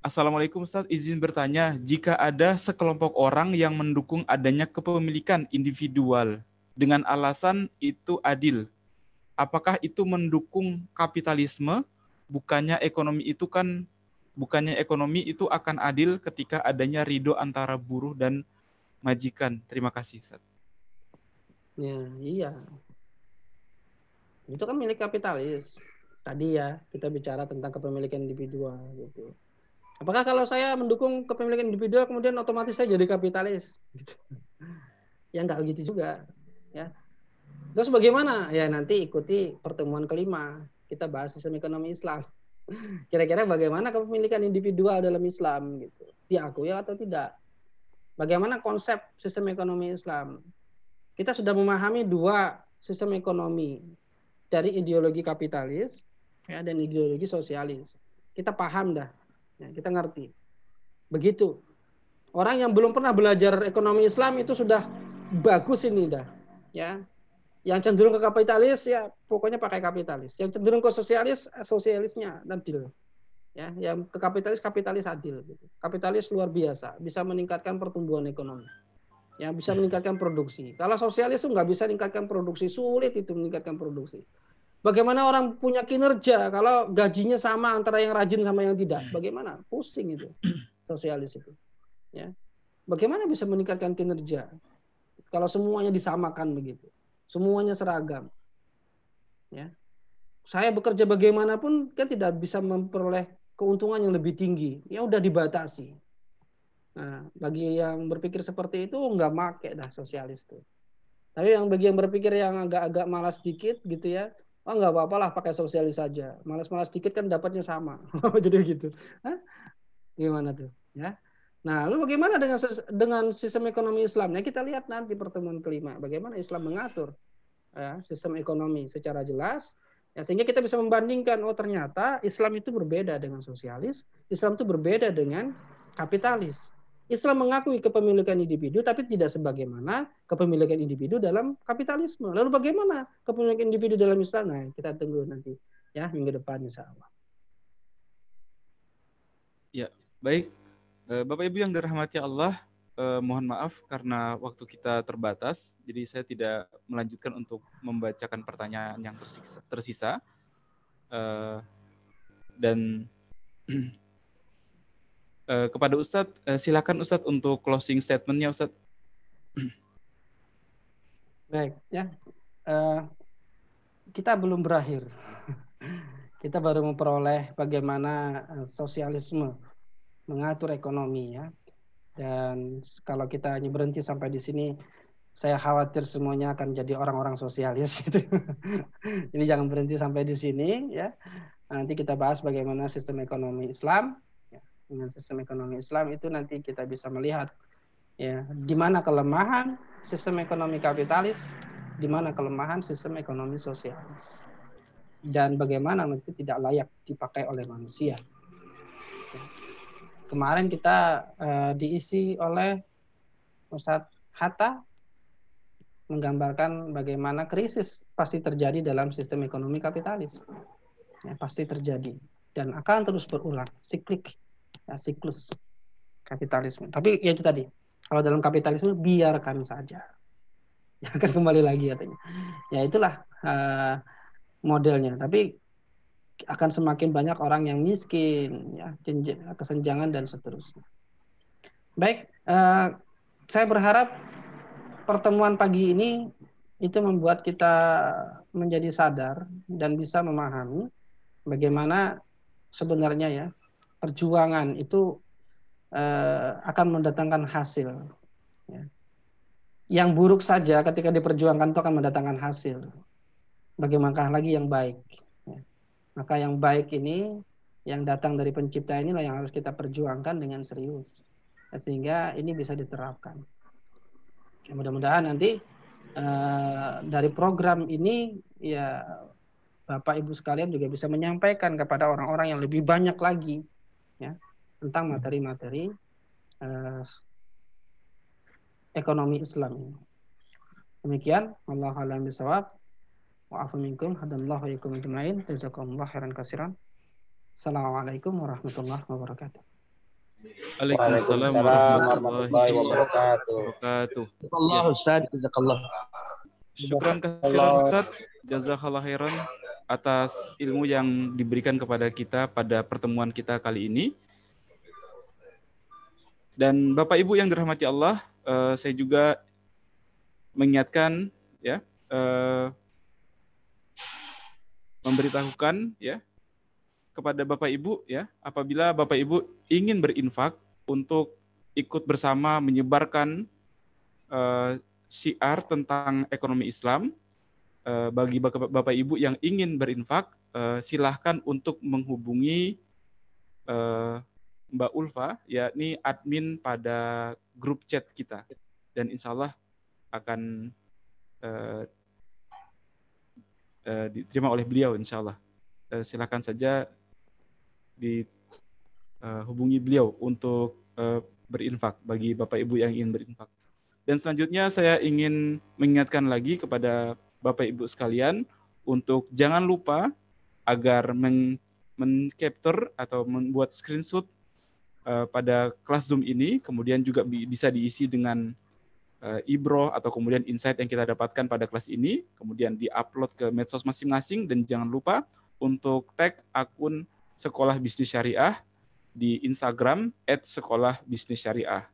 Assalamualaikum, Ustaz. Izin bertanya, jika ada sekelompok orang yang mendukung adanya kepemilikan individual dengan alasan itu adil, apakah itu mendukung kapitalisme? Bukannya ekonomi itu akan adil ketika adanya ridho antara buruh dan majikan? Terima kasih, Ustaz. Ya, iya. Itu kan milik kapitalis. Tadi ya kita bicara tentang kepemilikan individual gitu. Apakah kalau saya mendukung kepemilikan individual kemudian otomatis saya jadi kapitalis? Gitu. Ya nggak gitu juga. Ya. Terus bagaimana? Ya nanti ikuti pertemuan kelima. Kita bahas sistem ekonomi Islam. Kira-kira bagaimana kepemilikan individual dalam Islam gitu? Diakui atau tidak? Bagaimana konsep sistem ekonomi Islam? Kita sudah memahami dua sistem ekonomi. Dari ideologi kapitalis ya, dan ideologi sosialis. Kita paham dah, ya, kita ngerti. Begitu. Orang yang belum pernah belajar ekonomi Islam itu sudah bagus ini dah. Ya. Yang cenderung ke kapitalis ya pokoknya pakai kapitalis. Yang cenderung ke sosialis, sosialisnya adil. Ya, yang ke kapitalis adil. Gitu. Kapitalis luar biasa, bisa meningkatkan pertumbuhan ekonomi. Ya, bisa meningkatkan produksi. Kalau sosialis itu nggak bisa meningkatkan produksi, sulit itu meningkatkan produksi. Bagaimana orang punya kinerja kalau gajinya sama antara yang rajin sama yang tidak? Bagaimana? Pusing itu sosialis itu. Ya. Bagaimana bisa meningkatkan kinerja kalau semuanya disamakan begitu, semuanya seragam? Ya. Saya bekerja bagaimanapun kan tidak bisa memperoleh keuntungan yang lebih tinggi. Ya udah dibatasi. Nah, bagi yang berpikir seperti itu nggak make dah sosialis tuh. Tapi bagi yang berpikir yang agak-agak malas dikit gitu ya, oh nggak apa-apa lah pakai sosialis saja. Malas-malas dikit kan dapatnya sama. Jadi gitu. Hah? Gimana tuh? Ya. Nah, lalu bagaimana dengan sistem ekonomi Islam? Nah, kita lihat nanti pertemuan kelima. Bagaimana Islam mengatur ya, sistem ekonomi secara jelas. Ya, sehingga kita bisa membandingkan, oh ternyata Islam itu berbeda dengan sosialis. Islam itu berbeda dengan kapitalis. Islam mengakui kepemilikan individu, tapi tidak sebagaimana kepemilikan individu dalam kapitalisme. Lalu bagaimana kepemilikan individu dalam Islam? Nah, kita tunggu nanti ya minggu depan insya Allah. Ya, baik. Bapak Ibu yang dirahmati Allah, mohon maaf karena waktu kita terbatas, jadi saya tidak melanjutkan untuk membacakan pertanyaan yang tersisa. Dan kepada Ustadz, silakan Ustadz untuk closing statement-nya Ustadz. Baik, ya. Kita belum berakhir. Kita baru memperoleh bagaimana sosialisme mengatur ekonomi ya. Dan kalau kita hanya berhenti sampai di sini, saya khawatir semuanya akan jadi orang-orang sosialis gitu. Jadi jangan berhenti sampai di sini ya. Nanti kita bahas bagaimana sistem ekonomi Islam. Dengan sistem ekonomi Islam itu nanti kita bisa melihat ya di mana kelemahan sistem ekonomi kapitalis, di mana kelemahan sistem ekonomi sosialis, dan bagaimana itu tidak layak dipakai oleh manusia. Kemarin kita diisi oleh Ustadz Hatta menggambarkan bagaimana krisis pasti terjadi dalam sistem ekonomi kapitalis, ya, pasti terjadi dan akan terus berulang, siklik. Ya, siklus kapitalisme. Tapi ya itu tadi, kalau dalam kapitalisme biarkan saja. Ya akan kembali lagi katanya. Ya itulah modelnya. Tapi akan semakin banyak orang yang miskin, ya, kesenjangan dan seterusnya. Baik, saya berharap pertemuan pagi ini itu membuat kita menjadi sadar dan bisa memahami bagaimana sebenarnya ya perjuangan itu akan mendatangkan hasil. Ya. Yang buruk saja ketika diperjuangkan itu akan mendatangkan hasil. Bagaimana lagi yang baik? Ya. Maka yang baik ini, yang datang dari pencipta inilah yang harus kita perjuangkan dengan serius. Sehingga ini bisa diterapkan. Ya, mudah-mudahan nanti dari program ini ya Bapak Ibu sekalian juga bisa menyampaikan kepada orang-orang yang lebih banyak lagi ya tentang materi-materi ekonomi Islam ini. Demikian, wallahu a'lam bishawab. Wa'afu minkum hadallahu yakum ajmain. Jazakumullah khairan katsiran. Assalamualaikum warahmatullahi wabarakatuh. Waalaikumsalam warahmatullahi wabarakatuh. Allah Ustaz, jazakallah. Syukran kasiran Ustaz, jazakallah khairan atas ilmu yang diberikan kepada kita pada pertemuan kita kali ini. Dan Bapak Ibu yang dirahmati Allah, saya juga mengingatkan ya, memberitahukan ya kepada Bapak Ibu ya, apabila Bapak Ibu ingin berinfak untuk ikut bersama menyebarkan syiar tentang ekonomi Islam, bagi Bapak Ibu yang ingin berinfak, silahkan untuk menghubungi Mbak Ulfa, yakni admin pada grup chat kita, dan insya Allah akan diterima oleh beliau insya Allah. Silakan saja dihubungi beliau untuk berinfak bagi Bapak Ibu yang ingin berinfak. Dan selanjutnya saya ingin mengingatkan lagi kepada Bapak Ibu sekalian untuk jangan lupa agar men-capture atau membuat screenshot pada kelas Zoom ini, kemudian juga bisa diisi dengan ibroh atau kemudian insight yang kita dapatkan pada kelas ini, kemudian di-upload ke medsos masing-masing, dan jangan lupa untuk tag akun Sekolah Bisnis Syariah di Instagram @sekolahbisnissyariah.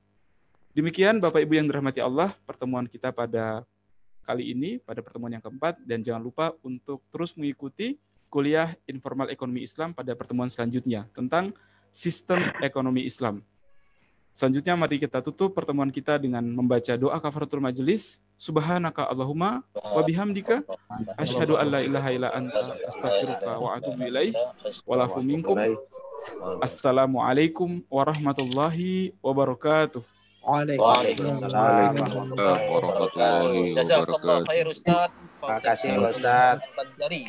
Demikian Bapak Ibu yang dirahmati Allah, pertemuan kita pada kali ini, pada pertemuan yang keempat, dan jangan lupa untuk terus mengikuti kuliah informal ekonomi Islam pada pertemuan selanjutnya tentang sistem ekonomi Islam. Selanjutnya mari kita tutup pertemuan kita dengan membaca doa kafaratul majelis. Subhanaka Allahumma wa bihamdika asyhadu an la ilaha illa anta astaghfiruka wa atubu ilaik. Walafu minkum. Assalamualaikum warahmatullahi wabarakatuh. Waalaikumsalam warahmatullahi wabarakatuh. Jazakallah khair Ustaz. Terima kasih Ustaz. Dari